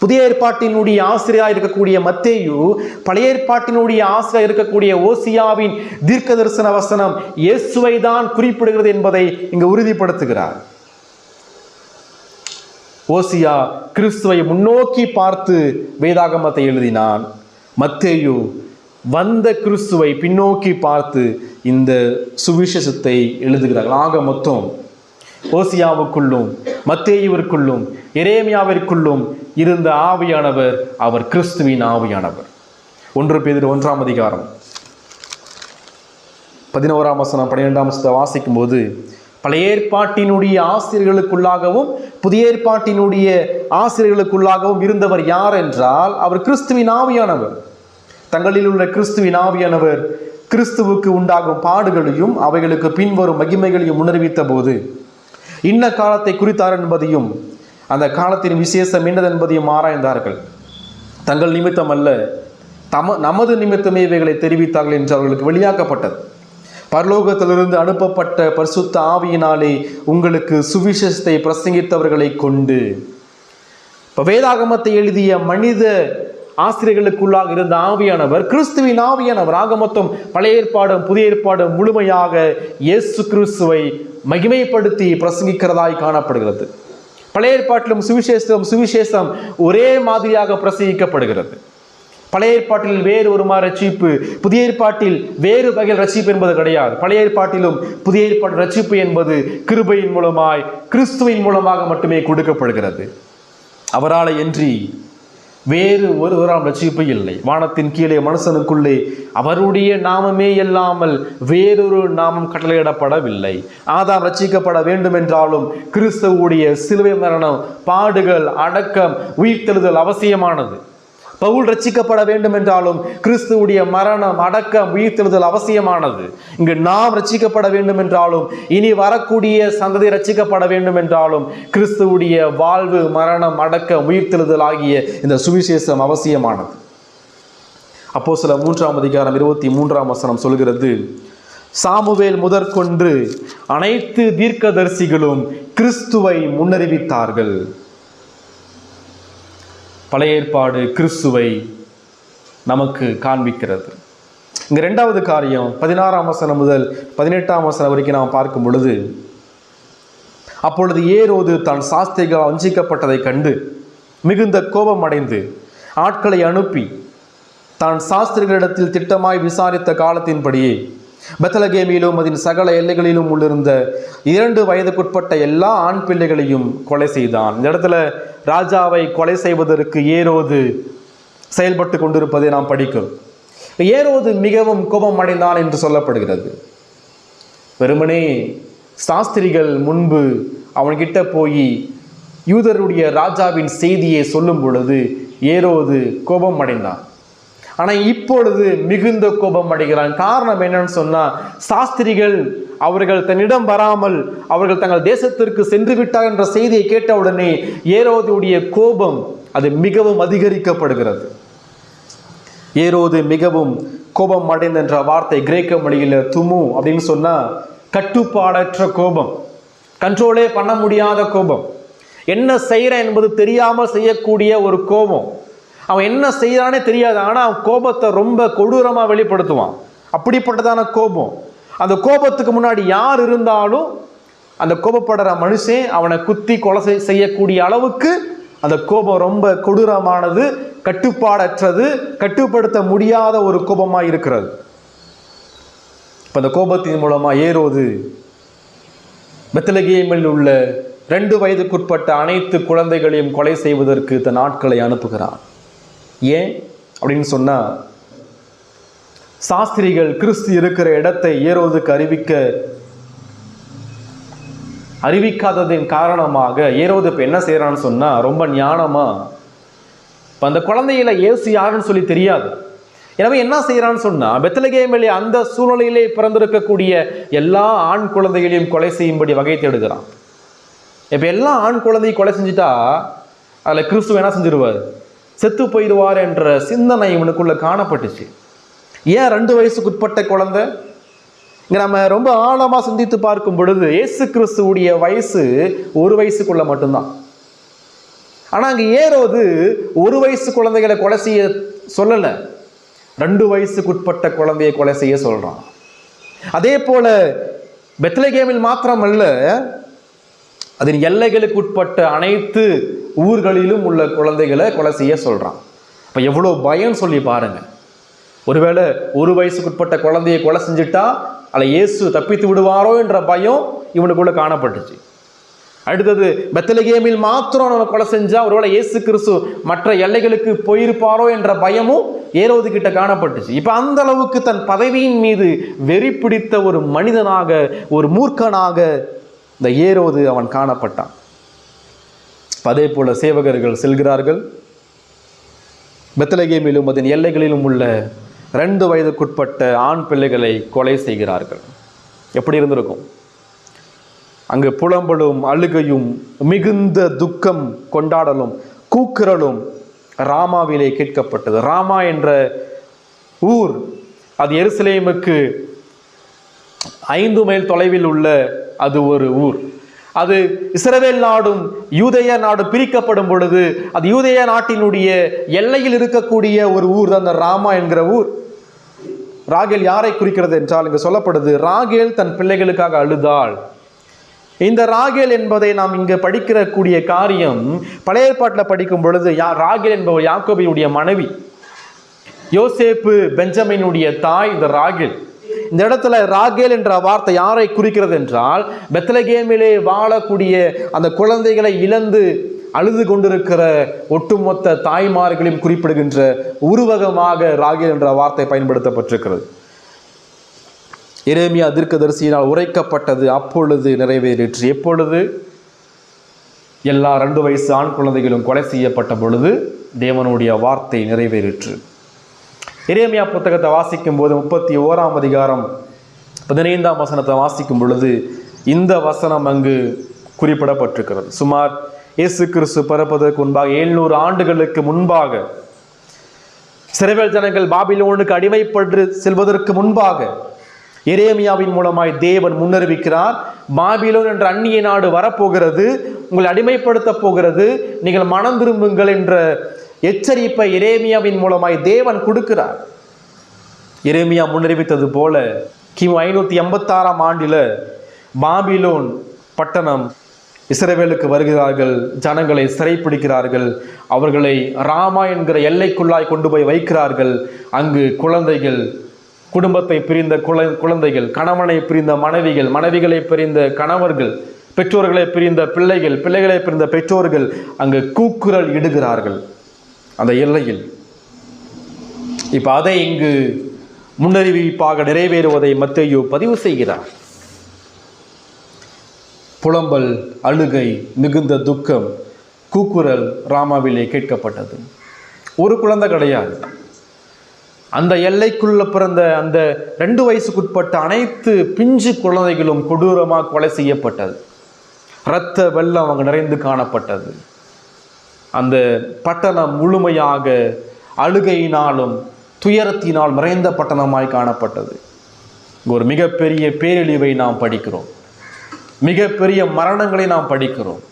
புதிய ஏற்பாட்டினுடைய ஆசிரியராக இருக்கக்கூடிய மத்தேயு பழைய ஏற்பாட்டினுடைய ஆசிரியராக இருக்கக்கூடிய ஓசியாவின் தீர்க்க தரிசன வசனம் இயேசுவை தான் குறிப்பிடுகிறது என்பதை இங்கு உறுதிப்படுத்துகிறார். ஓசியா கிறிஸ்துவை முன்னோக்கி பார்த்து வேதாகமத்தை எழுதினான். மத்தேயு வந்த கிறிஸ்துவை பின்னோக்கி பார்த்து இந்த சுவிசேஷத்தை எழுதுகிறார்கள். ஆக மொத்தம் ஓசியாவுக்குள்ளும் மத்தேயுவிற்குள்ளும் எரேமியாவிற்குள்ளும் இருந்த ஆவியானவர் அவர் கிறிஸ்துவின் ஆவியானவர். 1 பேதுரு 1ஆம் அதிகாரம் 11ஆம் வசனம் 12ஆம் வசனத்தை வாசிக்கும் போது பழைய ஏற்பாட்டினுடைய ஆசிரியர்களுக்குள்ளாகவும் புதிய ஏற்பாட்டினுடைய ஆசிரியர்களுக்குள்ளாகவும் இருந்தவர் யார் என்றால் அவர் கிறிஸ்துவின் ஆவியானவர். தங்களில் உள்ள கிறிஸ்துவின் ஆவியானவர் கிறிஸ்துவுக்கு உண்டாகும் பாடுகளையும் அவைகளுக்கு பின்வரும் மகிமைகளையும் உணர்வித்த போது இன்ன காலத்தை குறித்தார் என்பதையும் அந்த காலத்தின் விசேஷம் என்னதென்பதையும் ஆராய்ந்தார்கள். தங்கள் நிமித்தம் அல்ல, நமது நிமித்தமே இவைகளை தெரிவித்தார்கள் என்று அவர்களுக்கு வெளியாக்கப்பட்டது. பரலோகத்திலிருந்து அனுப்பப்பட்ட பரிசுத்த ஆவியினாலே உங்களுக்கு சுவிசேஷத்தை பிரசங்கித்தவர்களை கொண்டு. இப்போ வேதாகமத்தை எழுதிய மனித ஆசிரியர்களுக்குள்ளாக இருந்த ஆவியானவர் கிறிஸ்துவின் ஆவியானவர். ஆக மொத்தம் பழைய ஏற்பாடும் புதிய ஏற்பாடும் முழுமையாக இயேசு கிறிஸ்துவை மகிமைப்படுத்தி பிரசங்கிக்கிறதாய் காணப்படுகிறது. பழைய ஏற்பாட்டிலும் சுவிசேஷம் ஒரே மாதிரியாக பிரசங்கிக்கப்படுகிறது. பழைய ஏற்பாட்டில் வேறு ஒரு மாதிரி ரட்சிப்பு, புதிய ஏற்பாட்டில் வேறு வகையில் ரட்சிப்பு என்பது கிடையாது. பழைய ஏற்பாட்டிலும் புதிய ஏற்பாட்டு ரட்சிப்பு என்பது கிருபையின் மூலமாய் கிறிஸ்துவின் மூலமாக மட்டுமே கொடுக்கப்படுகிறது. அவரால் இன்றி வேறு ஒருவரால் ரட்சிப்பு இல்லை. வானத்தின் கீழே மனுஷனுக்குள்ளே அவருடைய நாமமே இல்லாமல் வேறொரு நாமம் கட்டளையிடப்படவில்லை. ஆதாம் ரட்சிக்கப்பட வேண்டும் என்றாலும் கிறிஸ்துவுடைய சிலுவை மரணம், பாடுகள், அடக்கம், உயிர்த்தெழுதல் அவசியமானது. பவுல் ரட்சிக்கப்பட வேண்டும் என்றாலும் கிறிஸ்துவுடைய மரணம், அடக்கம், உயிர்த்தெழுதல் அவசியமானது. இங்கு நாம் ரட்சிக்கப்பட வேண்டும் என்றாலும் இனி வரக்கூடிய சந்ததி ரட்சிக்கப்பட வேண்டும் என்றாலும் கிறிஸ்துவுடைய வாழ்வு, மரணம், அடக்கம், உயிர்த்தெழுதல் ஆகிய இந்த சுவிசேஷம் அவசியமானது. அப்போஸ்தலர் 3:23 சொல்கிறது, சாமுவேல் முதற்கொண்டு அனைத்து தீர்க்கதரிசிகளும் கிறிஸ்துவை முன்னறிவித்தார்கள். பழைய ஏற்பாடு கிறிஸ்துவை நமக்கு காண்பிக்கிறது. இங்க 2வது காரியம் 16 முதல் 18 வரைக்கும் நாம் பார்க்கும் பொழுது, அப்பொழுது ஏரோது தான் சாஸ்திரிகளால் வஞ்சிக்கப்பட்டதை கண்டு மிகுந்த கோபம் அடைந்து ஆட்களை அனுப்பி தான் சாஸ்திரிகளிடத்தில் திட்டமாய் விசாரித்த காலத்தின்படியே பெத்லகேமிலும் அதன் சகல எல்லைகளிலும் உள்ளிருந்த 2 வயதுக்குட்பட்ட எல்லா ஆண் பிள்ளைகளையும் கொலை செய்தான். இந்த இடத்துல ராஜாவை கொலை செய்வதற்கு ஏரோது செயல்பட்டு கொண்டிருப்பதை நாம் படிக்கிறோம். ஏரோது மிகவும் கோபம் அடைந்தான் என்று சொல்லப்படுகிறது. வெறுமனே சாஸ்திரிகள் முன்பு அவன்கிட்ட போய் யூதருடைய ராஜாவின் செய்தியை சொல்லும் பொழுது ஏரோது கோபம் அடைந்தான். ஆனால் இப்பொழுது மிகுந்த கோபம் அடைகிறான். காரணம் என்னன்னு சொன்னா, சாஸ்திரிகள் அவர்கள் தன்னிடம் வராமல் அவர்கள் தங்கள் தேசத்திற்கு சென்று விட்டார் என்ற செய்தியை கேட்டவுடனே ஏரோதுடைய கோபம் அது மிகவும் அதிகரிக்கப்படுகிறது. ஏரோது மிகவும் கோபம் அடைந்த என்ற வார்த்தை கிரேக்க மொழியில் துமு அப்படின்னு சொன்னா கட்டுப்பாடற்ற கோபம், கண்ட்ரோலே பண்ண முடியாத கோபம், என்ன செய்யற என்பது தெரியாமல் செய்யக்கூடிய ஒரு கோபம். அவன் என்ன செய்யறானே தெரியாது, ஆனால் அவன் கோபத்தை ரொம்ப கொடூரமாக வெளிப்படுத்துவான். அப்படிப்பட்டதான கோபம். அந்த கோபத்துக்கு முன்னாடி யார் இருந்தாலும் அந்த கோபப்படுற மனுஷன் அவனை குத்தி கொலை செய்யக்கூடிய அளவுக்கு அந்த கோபம் ரொம்ப கொடூரமானது, கட்டுப்பாடற்றது, கட்டுப்படுத்த முடியாத ஒரு கோபமாக இருக்கிறது. இப்போ அந்த கோபத்தின் மூலமாக ஏரோது பெத்லகேமில் உள்ள 2 வயதுக்குட்பட்ட அனைத்து குழந்தைகளையும் கொலை செய்வதற்கு தன் ஆட்களை அனுப்புகிறான். ஏன் அப்படின்னு சொன்னா, சாஸ்திரிகள் கிறிஸ்து இருக்கிற இடத்தை ஏரோதுக்கு அறிவிக்காததின் காரணமாக ஏரோது இப்போ என்ன செய்யறான்னு சொன்னா, ரொம்ப ஞானமா இப்போ அந்த குழந்தையில இயேசு யாருன்னு சொல்லி தெரியாது. எனவே என்ன செய்யறான்னு சொன்னா, பெத்லகேமிலே அந்த சூழ்நிலையிலே பிறந்திருக்கக்கூடிய எல்லா ஆண் குழந்தைகளையும் கொலை செய்யும்படி வகை தேடுகிறான். இப்போ எல்லா ஆண் குழந்தையும் கொலை செஞ்சுட்டா அதில் கிறிஸ்துவ என்ன செஞ்சிருவார், செத்து போயிடுவார் என்ற சிந்தனை இவனுக்குள்ள காணப்பட்டுச்சு. ஏன் 2 வயசுக்குட்பட்ட குழந்தை? இங்கே நம்ம ரொம்ப ஆழமாக சிந்தித்து பார்க்கும் பொழுது இயேசு கிறிஸ்துவுடைய வயசு 1 வயசுக்குள்ள மட்டும்தான். ஆனால் அங்கே ஏரோது 1 வயசு குழந்தைகளை கொலை செய்ய சொல்லலை, 2 வயசுக்குட்பட்ட குழந்தையை கொலை செய்ய சொல்றான். அதே போல பெத்லகேமில் மாத்திரமல்ல, அதன் எல்லைகளுக்கு உட்பட்ட அனைத்து ஊர்களிலும் உள்ள குழந்தைகளை கொலை செய்ய சொல்றான். அப்ப எவ்வளோ பயம் சொல்லி பாருங்க. ஒருவேளை 1 வயசுக்குட்பட்ட குழந்தையை கொலை செஞ்சுட்டா அதில் இயேசு தப்பித்து விடுவாரோ என்ற பயம் இவனுக்குள்ள காணப்பட்டுச்சு. அடுத்தது பெத்லகேமில் மாத்திரம் நம்ம கொலை செஞ்சா ஒருவேளை இயேசு கிறிஸ்து மற்ற எல்லைகளுக்கு போயிருப்பாரோ என்ற பயமும் ஏரோது கிட்ட காணப்பட்டுச்சு. இப்ப அந்த அளவுக்கு தன் பதவியின் மீது வெறி பிடித்த ஒரு மனிதனாக, ஒரு மூர்க்கனாக இந்த ஏரோது அவன் காணப்பட்டான். அதே போல சேவகர்கள் செல்கிறார்கள், பெத்லகேமிலும் அதன் எல்லைகளிலும் உள்ள 2 வயதுக்குட்பட்ட ஆண் பிள்ளைகளை கொலை செய்கிறார்கள். எப்படி இருந்திருக்கும்? அங்கு புலம்பலும் அழுகையும் மிகுந்த துக்கம் கொண்டாடலும் கூக்குரலும் ராமாவிலே கேட்கப்பட்டது. ராமா என்ற ஊர் அது எருசலேமுக்கு 5 மைல் தொலைவில் உள்ள அது ஒரு ஊர். அது இஸ்ரவேல் நாடும் யூதேய நாடு பிரிக்கப்படும் பொழுது அது யூதேய நாட்டினுடைய எல்லையில் இருக்கக்கூடிய ஒரு ஊர் தான் அந்த ராமா என்கிற ஊர். ராகேல் யாரை குறிக்கிறது என்றால் இங்கு சொல்லப்படுது, ராகேல் தன் பிள்ளைகளுக்காக அழுதாள். இந்த ராகேல் என்பதை நாம் இங்கு படிக்கிற கூடிய காரியம் பழைய ஏற்பாட்டில் படிக்கும் பொழுது ராகேல் என்பவர் யாக்கோபினுடைய மனைவி, யோசேப்பு பெஞ்சமினுடைய தாய் இந்த ராகேல். இந்த இடத்துல ராகேல் என்ற வார்த்தை யாரை குறிக்கிறது என்றால் பெத்லகேமிலே வாழக்கூடிய அந்த குழந்தைகளை இழந்து அழுது கொண்டிருக்கிற ஒட்டுமொத்த தாய்மார்களையும் குறிப்பிடுகின்ற உருவகமாக ராகேல் என்ற வார்த்தை பயன்படுத்தப்பட்டிருக்கிறது. எரேமியா தீர்க்கதரிசியினால் உரைக்கப்பட்டது அப்பொழுது நிறைவேறிற்று. எப்பொழுது? எல்லா 2 வயசு ஆண் குழந்தைகளும் கொலை செய்யப்பட்ட பொழுது தேவனுடைய வார்த்தை நிறைவேறிற்று. எரேமியா புத்தகத்தை வாசிக்கும் போது 31ஆம் அதிகாரம் 15ஆம் வசனத்தை வாசிக்கும் பொழுது இந்த வசனம் அங்கு குறிப்பிடப்பட்டிருக்கிறது. சுமார் இயேசு கிறிஸ்து பிறப்பதற்கு முன்பாக 700 ஆண்டுகளுக்கு முன்பாக இஸ்ரவேல் ஜனங்கள் பாபிலோனுக்கு அடிமைப்பட்டு செல்வதற்கு முன்பாக எரேமியாவின் மூலமாய் தேவன் முன்னறிவிக்கிறார், பாபிலோன் என்ற அந்நிய நாடு வரப்போகிறது, உங்களை அடிமைப்படுத்த போகிறது, நீங்கள் மனம் திரும்புங்கள் என்ற எச்சரிப்பை எரேமியாவின் மூலமாய் தேவன் கொடுக்கிறார். எரேமியா முன்னறிவித்தது போல கிமு 586ஆம் ஆண்டில் பாபிலோன் பட்டணம் இஸ்ரவேலுக்கு வருகிறார்கள், ஜனங்களை சிறைப்பிடிக்கிறார்கள், அவர்களை ராமா என்கிற எல்லைக்குள்ளாய் கொண்டு போய் வைக்கிறார்கள். அங்கு குழந்தைகள், குடும்பத்தை பிரிந்த குழந்தைகள், கணவனை பிரிந்த மனைவிகள், மனைவிகளை பிரிந்த கணவர்கள், பெற்றோர்களை பிரிந்த பிள்ளைகள், பிள்ளைகளை பிரிந்த பெற்றோர்கள் அங்கு கூக்குரல் இடுகிறார்கள் அந்த எல்லையில். இப்ப அதை இங்கு முன்னறிவிப்பாக நிறைவேறுவதை மத்தேயு பதிவு செய்கிறார். புலம்பல், அழுகை, மிகுந்த துக்கம், கூக்குரல் ராமாவிலே கேட்கப்பட்டது. ஒரு குழந்தை கிடையாது, அந்த எல்லைக்குள்ள பிறந்த அந்த 2 வயசுக்குட்பட்ட அனைத்து பிஞ்சு குழந்தைகளும் கொடூரமாக கொலை செய்யப்பட்டது. இரத்த வெள்ளம் அங்கு நிறைந்து காணப்பட்டது. அந்த பட்டணம் முழுமையாக அழுகையினாலும் துயரத்தினால் நிறைந்த பட்டணமாய் காணப்பட்டது. ஒரு மிகப்பெரிய பேரழிவை நாம் படிக்கிறோம், மிகப்பெரிய மரணங்களை நாம் படிக்கிறோம்.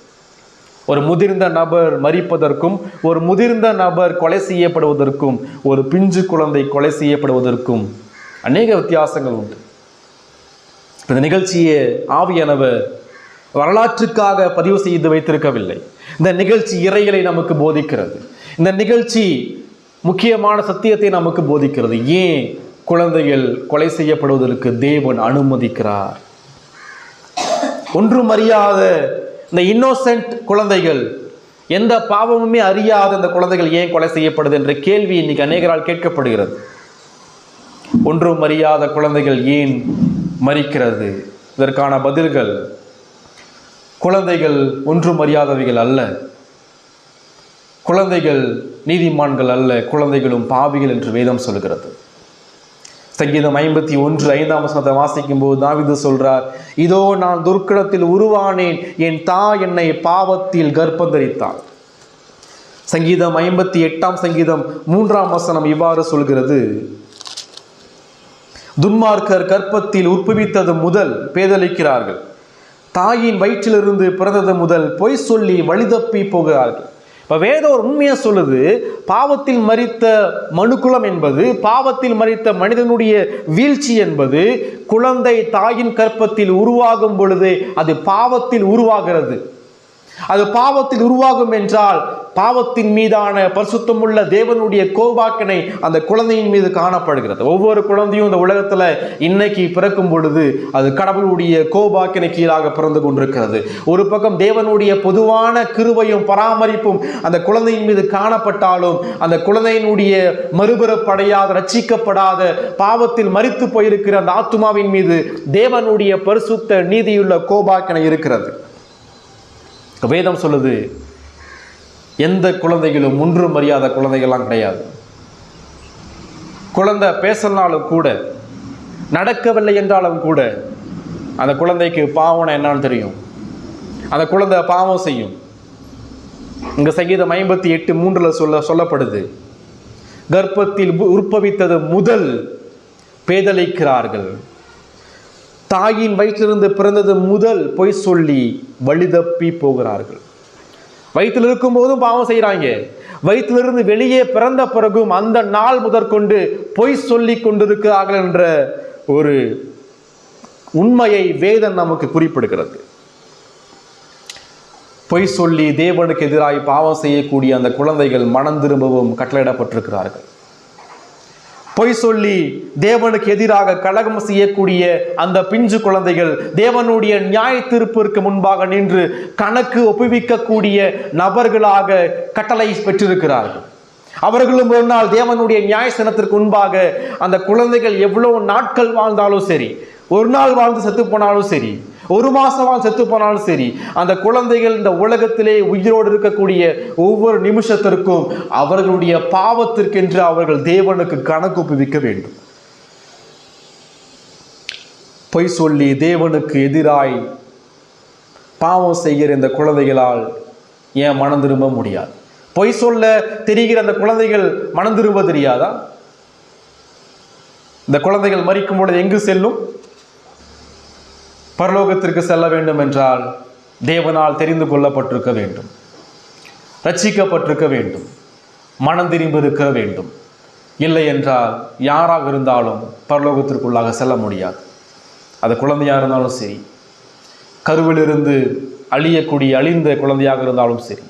ஒரு முதிர்ந்த நபர் மரிப்பதற்கும், ஒரு முதிர்ந்த நபர் கொலை செய்யப்படுவதற்கும், ஒரு பிஞ்சு குழந்தை கொலை செய்யப்படுவதற்கும் அநேக வித்தியாசங்கள் உண்டு. இந்த நிகழ்ச்சியை ஆவியானவர் வரலாற்றுக்காக பதிவு செய்து வைத்திருக்கவில்லை. இந்த நிகழ்ச்சி இறைகளை நமக்கு போதிக்கிறது. இந்த நிகழ்ச்சி முக்கியமான சத்தியத்தை நமக்கு போதிக்கிறது. ஏன் குழந்தைகள் கொலை செய்யப்படுவதற்கு தேவன் அனுமதிக்கிறார்? ஒன்றும் அறியாத இந்த இன்னோசென்ட் குழந்தைகள், எந்த பாவமுமே அறியாத இந்த குழந்தைகள் ஏன் கொலை செய்யப்படுது என்ற கேள்வி இன்னைக்கு அநேகரால் கேட்கப்படுகிறது. ஒன்றும் அறியாத குழந்தைகள் ஏன் மரிக்கிறது? இதற்கான பதில்கள், குழந்தைகள் ஒன்றும் அறியாதவைகள் அல்ல, குழந்தைகள் நீதிமான்கள் அல்ல, குழந்தைகளும் பாவிகள் என்று வேதம் சொல்கிறது. சங்கீதம் 51:5 வசனத்தை வாசிக்கும் போது தாவீது சொல்றார், இதோ நான் துர்க்கடத்தில் உருவானேன், என் தாய் என்னை பாவத்தில் கர்ப்பந்தரித்தாள். சங்கீதம் 58 சங்கீதம் 3 வசனம் இவ்வாறு சொல்கிறது, துன்மார்க்கர் கர்ப்பத்தில் உற்பவித்தது முதல் பேதலிக்கிறார்கள், தாயின் வயிற்றிலிருந்து பிறந்தது முதல் பொய் சொல்லி வழிதப்பி போகிறார்கள். இப்போ வேதம் ஒரு உண்மையை சொல்லுது, பாவத்தில் மரித்த மனுக்குலம் என்பது, பாவத்தில் மரித்த மனிதனுடைய வீழ்ச்சி என்பது குழந்தை தாயின் கற்பத்தில் உருவாகும் பொழுது அது பாவத்தில் உருவாகிறது. அது பாவத்தில் உருவாகும் என்றால் பாவத்தின் மீதான பரிசுத்தமுள்ள தேவனுடைய கோபாக்கினை அந்த குழந்தையின் மீது காணப்படுகிறது. ஒவ்வொரு குழந்தையும் இந்த உலகத்தில் இன்னைக்கு பிறக்கும் பொழுது அது கடவுளுடைய கோபாக்கினை கீழாக பிறந்து கொண்டிருக்கிறது. ஒரு பக்கம் தேவனுடைய பொதுவான கிருபையும் பராமரிப்பும் அந்த குழந்தையின் மீது காணப்பட்டாலும் அந்த குழந்தையினுடைய மறுபிறப்படையாத, ரட்சிக்கப்படாத, பாவத்தில் மரித்து போயிருக்கிற அந்த ஆத்துமாவின் மீது தேவனுடைய பரிசுத்த நீதியுள்ள கோபாக்கினை இருக்கிறது. வேதம் சொல்லுது, எந்த குழந்தைகளும் ஒன்றும் அறியாத குழந்தைகள்லாம் கிடையாது. குழந்தை பேசலனாலும் கூட, நடக்கவில்லை என்றாலும் கூட அந்த குழந்தைக்கு பாவனை என்னன்னு தெரியும். அந்த குழந்தை பாவம் செய்யும். இங்க சங்கீதம் 58:3 சொல்லப்படுது, கர்ப்பத்தில் உற்பவித்தது முதல் பேதலிக்கிறார்கள், தாயின் வயிற்றிலிருந்து பிறந்தது முதல் பொய் சொல்லி வழிதப்பி போகிறார்கள். வயிற்றில் இருக்கும் போதும் பாவம் செய்கிறாங்க, வயிற்றிலிருந்து வெளியே பிறந்த பிறகும் அந்த நாள் முதற்கொண்டு பொய் சொல்லி கொண்டிருக்கிறார்கள் என்ற ஒரு உண்மையை வேதம் நமக்கு குறிப்பிடுகிறது. பொய் சொல்லி தேவனுக்கு எதிராய் பாவம் செய்யக்கூடிய அந்த குழந்தைகள் மனம் திரும்பவும் கட்டளையிடப்பட்டிருக்கிறார்கள். பொய் சொல்லி தேவனுக்கு எதிராக கலகம் செய்யக்கூடிய அந்த பிஞ்சு குழந்தைகள் தேவனுடைய நியாய தீர்ப்பிற்கு முன்பாக நின்று கணக்கு ஒப்புவிக்கக்கூடிய நபர்களாக கட்டளை பெற்றிருக்கிறார்கள். அவர்களும் ஒரு நாள் தேவனுடைய நியாயஸ்தானத்திற்கு முன்பாக அந்த குழந்தைகள் எவ்வளவு நாட்கள் வாழ்ந்தாலும் சரி, ஒரு நாள் வாழ்ந்து செத்து போனாலும் சரி, ஒரு மாசம் வாழ்ந்து செத்து போனாலும் சரி, அந்த குழந்தைகள் இந்த உலகத்திலே உயிரோடு இருக்கக்கூடிய ஒவ்வொரு நிமிஷத்திற்கும் அவர்களுடைய பாவத்திற்கென்று அவர்கள் தேவனுக்கு கணக்கு ஒப்புவிக்க வேண்டும். பொய் சொல்லி தேவனுக்கு எதிராய் பாவம் செய்கிற இந்த குழந்தைகளால் ஏன் மனம் திரும்ப முடியாது? பொய் சொல்ல தெரிகிற அந்த குழந்தைகள் மனம் திரும்ப தெரியாதா? இந்த குழந்தைகள் மரிக்கும் பொழுது எங்கு செல்லும்? பரலோகத்திற்கு செல்ல வேண்டும் என்றால் தேவனால் தெரிந்து கொள்ளப்பட்டிருக்க வேண்டும், ரட்சிக்கப்பட்டிருக்க வேண்டும், மனம் திரும்பி இருக்க வேண்டும். இல்லை என்றால் யாராக இருந்தாலும் பரலோகத்திற்குள்ளாக செல்ல முடியாது. அது குழந்தையாக இருந்தாலும் சரி, கருவிலிருந்து அழிந்த குழந்தையாக இருந்தாலும் சரி,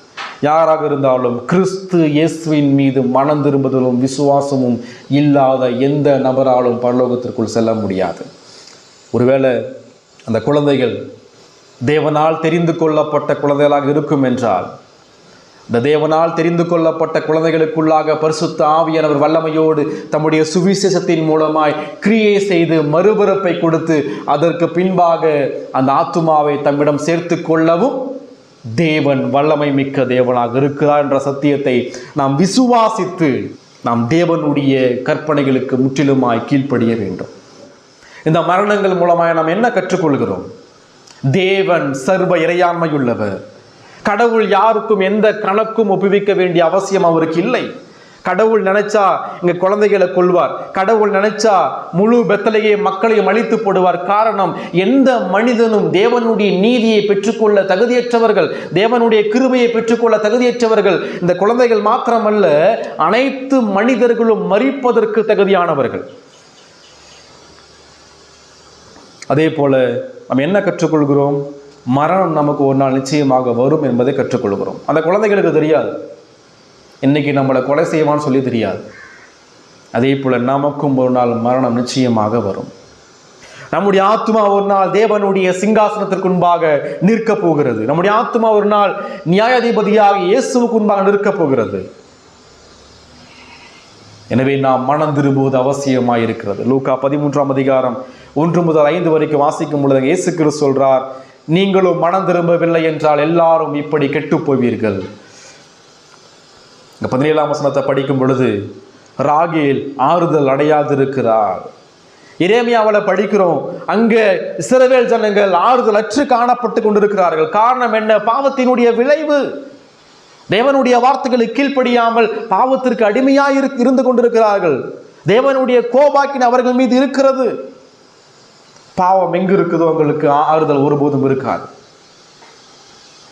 யாராக இருந்தாலும் கிறிஸ்து இயேசுவின் மீது மனம் திரும்புதலும் விசுவாசமும் இல்லாத எந்த நபராலும் பரலோகத்திற்குள் செல்ல முடியாது. ஒருவேளை அந்த குழந்தைகள் தேவனால் தெரிந்து கொள்ளப்பட்ட குழந்தைகளாக இருக்கும் என்றால், இந்த தேவனால் தெரிந்து கொள்ளப்பட்ட குழந்தைகளுக்குள்ளாக பரிசுத்த ஆவியானவர் வல்லமையோடு தம்முடைய சுவிசேஷத்தின் மூலமாய் கிரியை செய்து மறுபிறப்பை கொடுத்து அதற்கு பின்பாக அந்த ஆத்துமாவை தம்மிடம் சேர்த்து கொள்ளவும் தேவன் வல்லமை மிக்க தேவனாக இருக்கிறார் என்ற சத்தியத்தை நாம் விசுவாசித்து நாம் தேவனுடைய கற்பனைகளுக்கு முற்றிலுமாய் கீழ்ப்படிய வேண்டும். இந்த மரணங்கள் மூலமாய் நாம் என்ன கற்றுக்கொள்கிறோம்? தேவன் சர்வ இறையாண்மையுள்ளவர். கடவுள் யாருக்கும் எந்த கணக்கும் ஒப்புவிக்க வேண்டிய அவசியம் அவருக்கு இல்லை. கடவுள் நினைச்சா இங்க குழந்தைகளை கொள்வார், கடவுள் நினைச்சா முழு பெத்தலையே மக்களையும் அழித்து போடுவார். காரணம், எந்த மனிதனும் தேவனுடைய நீதியை பெற்றுக்கொள்ள தகுதியற்றவர்கள், தேவனுடைய கிருபையை பெற்றுக்கொள்ள தகுதியற்றவர்கள். இந்த குழந்தைகள் மாத்திரமல்ல, அனைத்து மனிதர்களும் மரிப்பதற்கு தகுதியானவர்கள். அதே போல நம்ம என்ன கற்றுக்கொள்கிறோம்? மரணம் நமக்கு ஒரு நாள் நிச்சயமாக வரும் என்பதை கற்றுக்கொள்கிறோம். அந்த குழந்தைகளுக்கு தெரியாது, இன்னைக்கு நம்மளை கொலை செய்வான்னு சொல்லி தெரியாது. அதே போல நமக்கும் ஒரு நாள் மரணம் நிச்சயமாக வரும். நம்முடைய ஆத்மா ஒரு நாள் தேவனுடைய சிங்காசனத்திற்கு முன்பாக நிற்க போகிறது. நம்முடைய ஆத்மா ஒரு நாள் நியாயாதிபதியாக இயேசுவுக்கு முன்பாக நிற்க போகிறது. எனவே நாம் மனம் திரும்புவது அவசியமாக இருக்கிறது. லூக்கா 13:1-5 வரைக்கும் வாசிக்கும் பொழுது இயேசு கிறிஸ்து சொல்றார், நீங்களும் மனம் திரும்பவில்லை என்றால் எல்லாரும் இப்படி கெட்டு போவீர்கள். 17ஆம் வசனத்தை படிக்கும் பொழுது ராகேல் ஆறுதல் அடையாதிருக்கிறார். எரேமியாவில படிக்கிறோம், அங்க இஸ்ரவேல் ஜனங்கள் ஆறுதல் அற்று காணப்பட்டு கொண்டிருக்கிறார்கள். காரணம் என்ன? பாவத்தினுடைய விளைவு. தேவனுடைய வார்த்தைகளை கீழ்ப்படியாமல் பாவத்திற்கு அடிமையாய் இருந்து கொண்டிருக்கிறார்கள். தேவனுடைய கோபாக்கின் அவர்கள் மீது இருக்கிறது. பாவம் எங்கு இருக்குதோ அவங்களுக்கு ஆறுதல் ஒருபோதும் இருக்காது.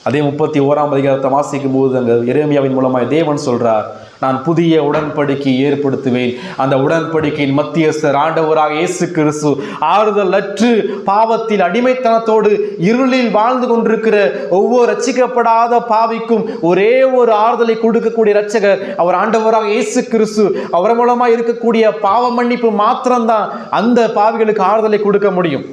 அதே 31ஆம் அதிகாரத்தை வாசிக்கும் போது அங்க எரேமியாவின் மூலமாய் தேவன் சொல்றார், நான் புதிய உடன்படிக்கை ஏற்படுத்துவேன். அந்த உடன்படிக்கையின் மத்தியஸ்தர் ஆண்டவராக இயேசு கிறிஸ்து ஆறுதல் அற்று பாவத்தில் அடிமைத்தனத்தோடு இருளில் வாழ்ந்து கொண்டிருக்கிற ஒவ்வொரு ரட்சிக்கப்படாத பாவிக்கும் ஒரே ஒரு ஆறுதலை கொடுக்கக்கூடிய இரட்சகர் அவர் ஆண்டவராக இயேசு கிறிஸ்து. அவர் மூலமாக இருக்கக்கூடிய பாவ மன்னிப்பு மாத்திரம்தான் அந்த பாவிகளுக்கு ஆறுதலை கொடுக்க முடியும்.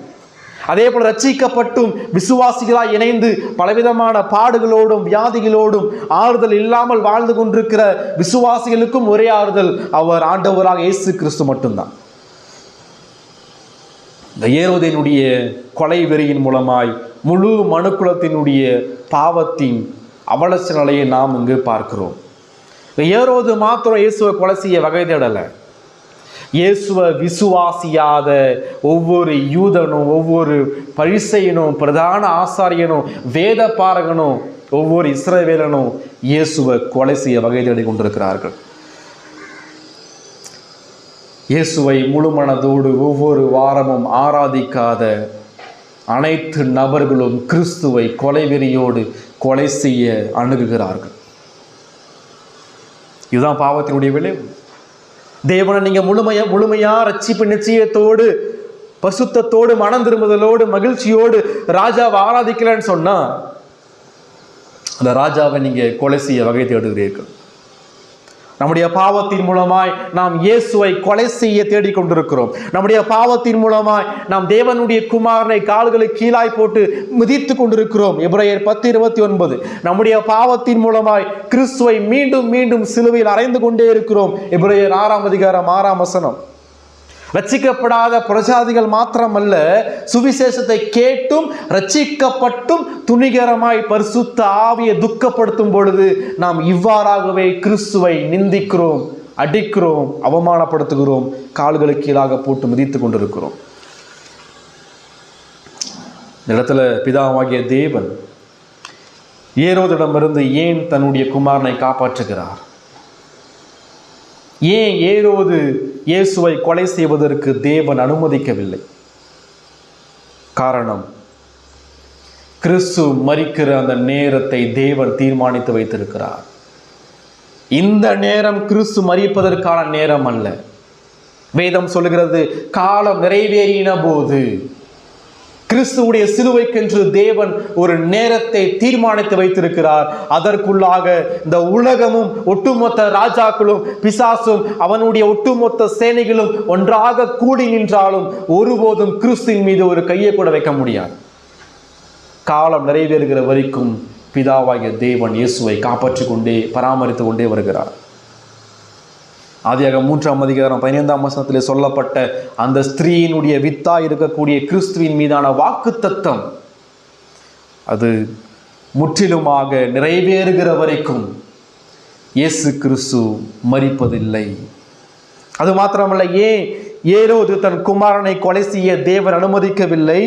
அதே போல ரட்சிக்கப்பட்டும் விசுவாசிகளாய் இணைந்து பலவிதமான பாடுகளோடும் வியாதிகளோடும் ஆறுதல் இல்லாமல் வாழ்ந்து கொண்டிருக்கிற விசுவாசிகளுக்கும் ஒரே ஆறுதல் அவர் ஆண்டவராக இயேசு கிறிஸ்து மட்டும்தான். இந்த ஏரோதினுடைய கொலை வெறியின் மூலமாய் முழு மனுக்குலத்தினுடைய பாவத்தின் அவலட்ச நிலையை நாம் இங்கு பார்க்கிறோம். ஏரோது மாத்திரம் இயேசுவை கொலை செய்ய வகை தேடலை. இயேசுவை விசுவாசியாத ஒவ்வொரு யூதனும், ஒவ்வொரு பரிசேயனும், பிரதான ஆசாரியனும், வேத பாரகனும், ஒவ்வொரு இஸ்ரவேலனும் இயேசுவை கொலை செய்ய வகை தேடி கொண்டிருக்கிறார்கள். இயேசுவை முழுமனதோடு ஒவ்வொரு வாரமும் ஆராதிக்காத அனைத்து நபர்களும் கிறிஸ்துவை கொலைவெறியோடு கொலை செய்ய அணுகுகிறார்கள். இதுதான் பாவத்தினுடைய விளைவு. தேவனை நீங்க முழுமையா ரட்சிப்பு நிச்சயத்தோடு, பரிசுத்தத்தோடு, மனம் திரும்புதலோடு, மகிழ்ச்சியோடு ராஜாவை ஆராதிக்கலன்னு சொன்னா அந்த ராஜாவை நீங்க கொலை செய்ய வகை தேடுகிறீர்கள். நம்முடைய பாவத்தின் மூலமாய் நாம் இயேசுவை கொலை செய்ய தேடிக்கொண்டிருக்கிறோம். நம்முடைய பாவத்தின் மூலமாய் நாம் தேவனுடைய குமாரனை கால்களை கீழாய் போட்டு மிதித்து கொண்டிருக்கிறோம். எபிரேயர் 10:29. நம்முடைய பாவத்தின் மூலமாய் கிறிஸ்துவை மீண்டும் மீண்டும் சிலுவையில் அறைந்து கொண்டே இருக்கிறோம். எபிரேயர் 6:6. ரட்சிக்கப்படாத புறஜாதிகள் மாத்திரமல்ல, சுவிசேஷத்தை கேட்டும் ரட்சிக்கப்பட்டும் துணிகரமாய் பரிசுத்த ஆவியை துக்கப்படுத்தும் பொழுது நாம் இவ்வாறாகவே கிறிஸ்துவை நிந்திக்கிறோம், அடிக்கிறோம், அவமானப்படுத்துகிறோம், கால்களுக்கு கீழாக போட்டு மிதித்து கொண்டிருக்கிறோம். இந்த இடத்துல பிதாவாகிய தேவன் ஏரோதிடமிருந்து ஏன் தன்னுடைய குமாரனை காப்பாற்றுகிறார்? ஏன் ஏரோது இயேசுவை கொலை செய்வதற்கு தேவன் அனுமதிக்கவில்லை? காரணம், கிறிஸ்து மரிக்கிற அந்த நேரத்தை தேவன் தீர்மானித்து வைத்திருக்கிறார். இந்த நேரம் கிறிஸ்து மரிப்பதற்கான நேரம் அல்ல. வேதம் சொல்லுகிறது, காலம் நிறைவேறின போது கிறிஸ்துவுடைய சிலுவைக்கென்று தேவன் ஒரு நேரத்தை தீர்மானித்து வைத்திருக்கிறார். அதற்குள்ளாக இந்த உலகமும் ஒட்டுமொத்த ராஜாக்களும் பிசாசும் அவனுடைய ஒட்டுமொத்த சேனைகளும் ஒன்றாக கூடி நின்றாலும் ஒருபோதும் கிறிஸ்துவின் மீது ஒரு கையை கூட வைக்க முடியாது. காலம் நிறைவேறுகிற வரைக்கும் பிதாவாகிய தேவன் இயேசுவை காப்பாற்றிக் கொண்டே பராமரித்து கொண்டே வருகிறார். ஆதியாகமம் 3:15 சொல்லப்பட்ட அந்த ஸ்திரீயினுடைய வித்தா இருக்கக்கூடிய கிறிஸ்துவின் மீதான வாக்குத்தத்தம் அது முற்றிலுமாக நிறைவேறுகிற வரைக்கும் இயேசு கிறிஸ்து மரிப்பதில்லை. அது மாத்திரமல்ல, ஏன் ஏரோது தன் குமாரனை கொலை செய்ய தேவன் அனுமதிக்கவில்லை?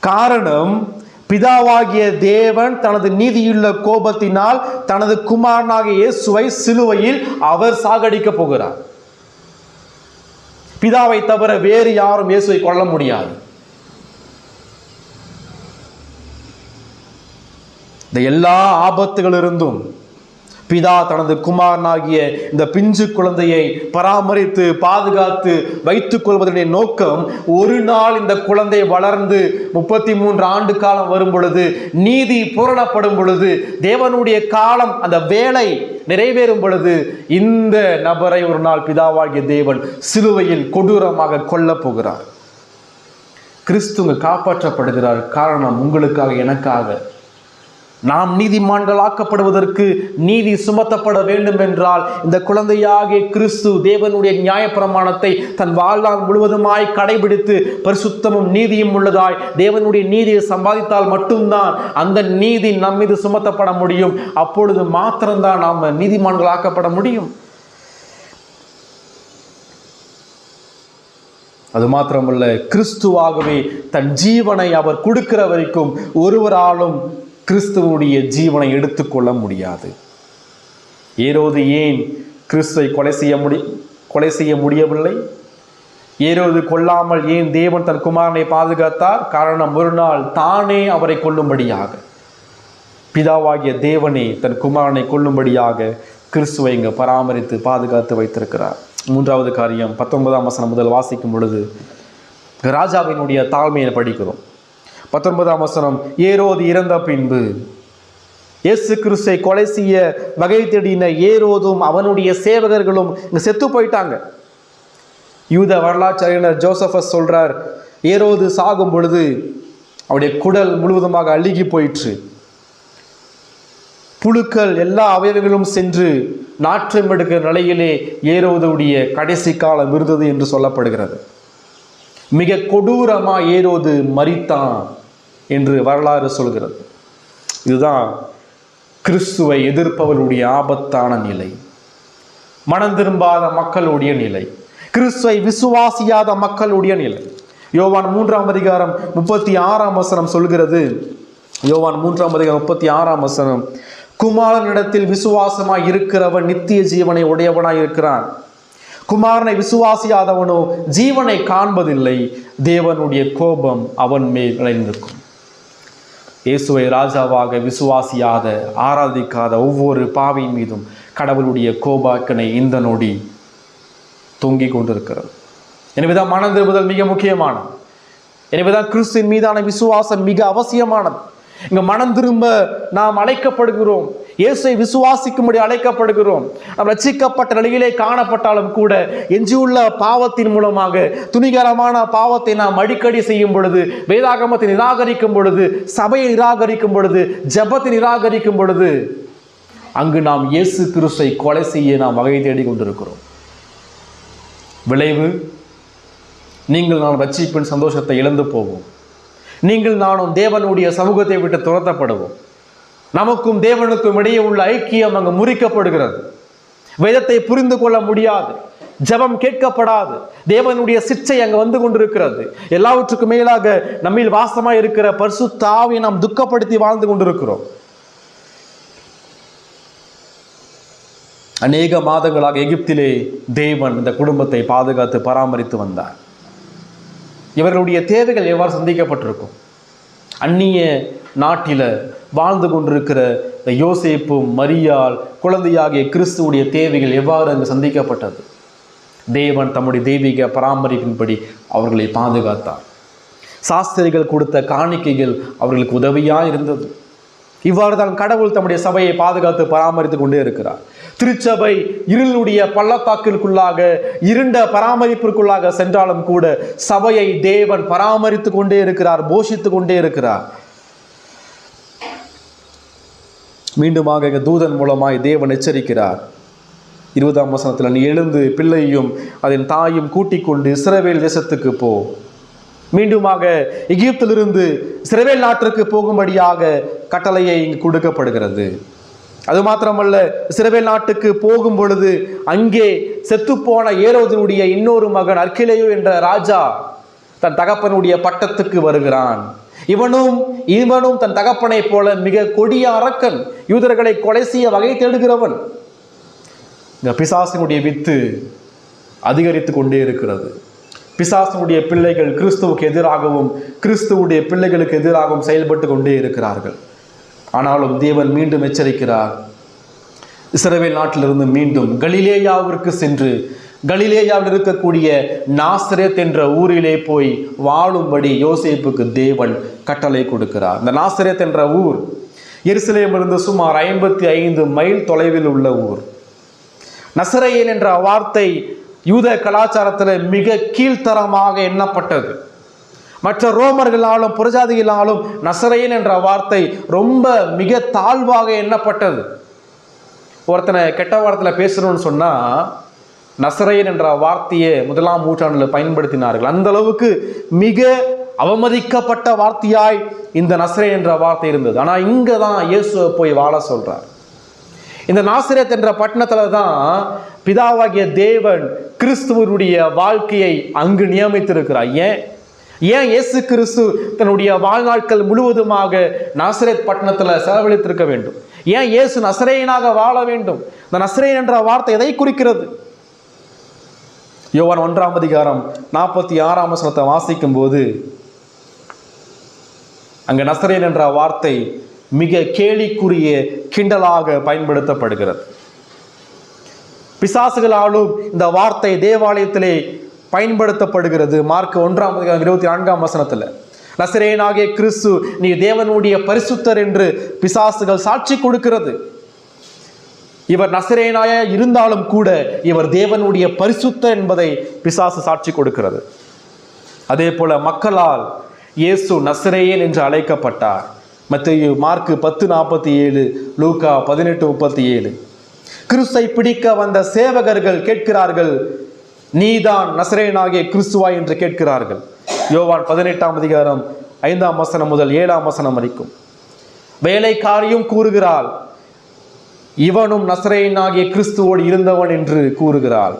காரணம், பிதாவாகிய தேவன் தனது நீதியுள்ள கோபத்தினால் தனது குமாரனாகிய இயேசுவை சிலுவையில் அவர் சாகடிக்க போகிறார். பிதாவை தவிர வேறு யாரும் இயேசுவை கொல்ல முடியாது. இந்த எல்லா ஆபத்துகளிலிருந்தும் பிதா தனது குமாரனாகிய இந்த பிஞ்சு குழந்தையை பராமரித்து பாதுகாத்து வைத்துக் கொள்வதனுடைய நோக்கம், ஒரு நாள் இந்த குழந்தை வளர்ந்து 33 ஆண்டு காலம் வரும் பொழுது, நீதி பூரணப்படும் பொழுது, தேவனுடைய காலம் அந்த வேலை நிறைவேறும் பொழுது, இந்த நபரை ஒரு நாள் பிதாவாகிய தேவன் சிலுவையில் கொடூரமாக கொல்ல போகிறார். கிறிஸ்துவ காப்பாற்றப்படுகிறார். காரணம், உங்களுக்காக, எனக்காக. நாம் நீதிமான்கள் ஆக்கப்படுவதற்கு, நீதி சுமத்தப்பட வேண்டும் என்றால் இந்த குழந்தையாகிய கிறிஸ்து தேவனுடைய நியாயப்பிரமாணத்தை தன் வாழ்நாள் முழுவதுமாய் கடைபிடித்து பரிசுத்தமும் நீதியும் உள்ளதாய் தேவனுடைய நீதியை சம்பாதித்தால் மட்டும்தான் அந்த நீதி நம் மீது சுமத்தப்பட முடியும். அப்பொழுது மாத்திரம்தான் நாம் நீதிமான்கள் ஆக்கப்பட முடியும். அது மாத்திரமல்ல, கிறிஸ்துவாகவே தன் ஜீவனை அவர் கொடுக்கிற வரைக்கும் ஒருவராலும் கிறிஸ்துவனுடைய ஜீவனை எடுத்துக்கொள்ள முடியாது. ஏரோது ஏன் கிறிஸ்துவை கொலை செய்ய முடியவில்லை? ஏரோது கொல்லாமல் ஏன் தேவன் தன் குமாரனை பாதுகாத்தார்? காரணம், ஒரு நாள் தானே அவரை கொல்லும்படியாக, பிதாவாகிய தேவனே தன் குமாரனை கொல்லும்படியாக கிறிஸ்துவை இங்கு பராமரித்து பாதுகாத்து வைத்திருக்கிறார். மூன்றாவது காரியம், 19 முதல் வாசிக்கும் பொழுது ராஜாவினுடைய தாழ்மையை படிக்கிறோம். 19 ஏரோது இறந்த பின்பு இயேசு கிறிஸ்துவை கொலை செய்ய வகை தேடின ஏரோதும் அவனுடைய சேவகர்களும் இங்க செத்து போயிட்டாங்க. யூத வரலாற்றறிஞர் ஜோசபஸ் சொல்றார், ஏரோது சாகும் பொழுது அவருடைய குடல் முழுவதுமாக அழுகி போயிற்று. புழுக்கள் எல்லா அவயவங்களும் சென்று நாற்றம் எடுக்கிற நிலையிலே ஏரோதுடைய கடைசி காலம் இருந்தது என்று சொல்லப்படுகிறது. மிக கொடூரமா ஏரோது மரித்தான் என்று வரலாறு சொல்கிறது. இதுதான் கிறிஸ்துவை எதிர்ப்பவர்களுடைய ஆபத்தான நிலை, மனம் திரும்பாத மக்களுடைய நிலை. கிறிஸ்துவை விசுவாசியாத மக்களுடைய நிலை. யோவான் 3:36 சொல்கிறது. யோவான் 3:36 குமாரனிடத்தில் விசுவாசமாய் இருக்கிறவன் நித்திய ஜீவனை உடையவனாய் இருக்கிறான். குமாரனை விசுவாசியாதவனோ ஜீவனை காண்பதில்லை, தேவனுடைய கோபம் அவன் மேல் நிலைநிற்கும். இயேசுவை ராஜாவாக விசுவாசியாத ஆராதிக்காத ஒவ்வொரு பாவியின் மீதும் கடவுளுடைய கோபாக்கனை இந்த நொடி தொங்கிக் கொண்டிருக்கிறது. எனவேதான் மனம் திரும்புதல் மிக முக்கியமானது. எனவேதான் கிறிஸ்துவின் மீதான விசுவாசம் மிக அவசியமானது. இங்க மனம் திரும்ப நாம் அழைக்கப்படுகிறோம். இயேசுவை விசுவாசிக்கும்படி அழைக்கப்படுகிறோம். நாம் ரட்சிக்கப்பட்ட நிலையிலே காணப்பட்டாலும் கூட எஞ்சியுள்ள பாவத்தின் மூலமாக துணிகரமான பாவத்தை நாம் அடிக்கடி செய்யும் பொழுது, வேதாகமத்தை நிராகரிக்கும் பொழுது, சபையை நிராகரிக்கும் பொழுது, ஜெபத்தை நிராகரிக்கும் பொழுது, அங்கு நாம் இயேசு கிறிஸ்துவை கொலை செய்ய நாம் வகை தேடி கொண்டிருக்கிறோம். விளைவு, நீங்கள் நான் ரட்சிப்பின் சந்தோஷத்தை இழந்து போவோம். நீங்கள் நானும் தேவனுடைய சமூகத்தை விட்டு துரத்தப்படுவோம். நமக்கும் தேவனுக்கும் இடையே உள்ள ஐக்கியம் அங்கு முறிக்கப்படுகிறது. வேதத்தை புரிந்து கொள்ள முடியாது, ஜெபம் கேட்கப்படாது, தேவனுடைய சிற்றை அங்கு வந்து கொண்டிருக்கிறது. எல்லாவற்றுக்கும் மேலாக நம்மில் வாசமாய் இருக்கிற பரிசுத்த ஆவியை நாம் துக்கப்படுத்தி வாழ்ந்து கொண்டிருக்கிறோம். அநேக மாதங்களாக எகிப்திலே தேவன் இந்த குடும்பத்தை பாதுகாத்து பராமரித்து வந்தார். இவர்களுடைய தேவைகள் எவ்வாறு சந்திக்கப்பட்டிருக்கும்? அந்நிய நாட்டில வாழ்ந்து கொண்டிருக்கிற இந்த யோசேப்பும் மரியாள் குழந்தையாகிய கிறிஸ்துவுடைய தேவைகள் எவ்வாறு அங்கு சந்திக்கப்பட்டது? தேவன் தம்முடைய தெய்வீக பராமரிப்பின்படி அவர்களை பாதுகாத்தார். சாஸ்திரிகள் கொடுத்த காணிக்கைகள் அவர்களுக்கு உதவியாக இருந்தது. இவ்வாறு தான் கடவுள் தம்முடைய சபையை பாதுகாத்து பராமரித்து கொண்டே இருக்கிறார். திருச்சபை இருளுடைய பள்ளத்தாக்கிற்குள்ளாக, இருண்ட பராமரிப்பிற்குள்ளாக சென்றாலும் கூட சபையை தேவன் பராமரித்து கொண்டே இருக்கிறார், போஷித்து கொண்டே இருக்கிறார். மீண்டுமாக தூதன் மூலமாய் தேவன் எச்சரிக்கிறார். 20ஆம் வசனத்தில், நீ எழுந்து பிள்ளையும் அதன் தாயும் கூட்டிக் கொண்டு இஸ்ரவேல் தேசத்துக்கு போ. மீண்டுமாக எகிப்திலிருந்து இஸ்ரவேல் நாட்டிற்கு போகும்படியாக கட்டளையை இங்கு கொடுக்கப்படுகிறது. அது மாத்திரமல்ல, இஸ்ரவேல் நாட்டுக்கு போகும் பொழுது அங்கே செத்துப்போன ஏரோதினுடைய இன்னொரு மகன் அர்க்கிலேயு என்ற ராஜா தன் தகப்பனுடைய பட்டத்துக்கு வருகிறான். இவனும் தன் தகப்பனை போல மிக கொடிய அரக்கன், யூதர்களை கொலை செய்ய வகை தேடுகிறவன். இந்த பிசாசினுடைய வித்து அதிகரித்து கொண்டே இருக்கிறது. பிசாசினுடைய பிள்ளைகள் கிறிஸ்துவுக்கு எதிராகவும் கிறிஸ்துவுடைய பிள்ளைகளுக்கு எதிராகவும் செயல்பட்டு கொண்டே இருக்கிறார்கள். ஆனாலும் தேவன் மீண்டும் எச்சரிக்கிறார். இஸ்ரவேல் நாட்டிலிருந்து மீண்டும் கலிலேயாவிற்கு சென்று கலிலேயாவில் இருக்கக்கூடிய நாசரேத் என்ற ஊரிலே போய் வாழும்படி யோசேப்புக்கு தேவன் கட்டளை கொடுக்கிறார். இந்த நாசரேத் என்ற ஊர் எருசலேமிலிருந்து சுமார் 55 மைல் தொலைவில் உள்ள ஊர். நசரேயன் என்ற வார்த்தை யூத கலாச்சாரத்தில் மிக கீழ்த்தரமாக எண்ணப்பட்டது. மற்ற ரோமர்களாலும் புறஜாதிகளாலும் நசரேயன் என்ற வார்த்தை ரொம்ப மிக தாழ்வாக எண்ணப்பட்டது. ஒருத்தனை கெட்ட வார்த்தையில் பேசணும்னு சொன்னா நசரேயன் என்ற வார்த்தையை 1ஆம் நூற்றாண்டில் பயன்படுத்தினார்கள். அந்த அளவுக்கு மிக அவமதிக்கப்பட்ட வார்த்தையாய் இந்த நசரேயன் என்ற வார்த்தை இருந்தது. ஆனால் இங்கே தான் இயேசுவை போய் வாழ சொல்றார். இந்த நாசரேத் என்ற பட்டணத்தில் தான் பிதாவாகிய தேவன் கிறிஸ்துவனுடைய வாழ்க்கையை அங்கு நியமித்திருக்கிறார். ஏன் இயேசு கிறிஸ்து தன்னுடைய வாழ்நாட்கள் முழுவதுமாக நாசரேத் பட்டணத்தில் செலவழித்திருக்க வேண்டும்? ஏன் இயேசு நசரேயனாக வாழ வேண்டும்? இந்த நசரேயன் என்ற வார்த்தை எதை குறிக்கிறது? யோவான் 1ஆம் அதிகாரம் 46ஆம் வசனத்தை வாசிக்கும் போது அங்க நசரேயன் என்ற வார்த்தை மிக கேலிக்குரிய கிண்டலாக பயன்படுத்தப்படுகிறது. பிசாசுகளாலும் இந்த வார்த்தை தேவாலயத்திலே பயன்படுத்தப்படுகிறது. மார்க் 1ஆம் அதிகாரம் 24ஆம் வசனத்தில், நசரேயனாகிய கிறிஸ்து நீ தேவனுடைய பரிசுத்தர் என்று பிசாசுகள் சாட்சி கொடுக்கிறது. இவர் நசரேயனாக இருந்தாலும் கூட இவர் தேவனுடைய பரிசுத்தர் என்பதை பிசாசு சாட்சி கொடுக்கிறது. அதே போல மக்களால் இயேசு நசரேயன் என்று அழைக்கப்பட்டார். மத்தேயு, மார்க் 10:47, லூக்கா 18:37. கிறிஸ்துவை பிடிக்க வந்த சேவகர்கள் கேட்கிறார்கள், நீதான் நசரேயனாகிய கிறிஸ்துவா என்று கேட்கிறார்கள். யோவான் 18ஆம் அதிகாரம் 5ஆம் வசனம் முதல் 7ஆம் வசனம் வரைக்கும். வேலைக்காரியும் கூறுகிறாள், இவனும் நசரேயனாகிய கிறிஸ்துவோடு இருந்தவன் என்று கூறுகிறாள்.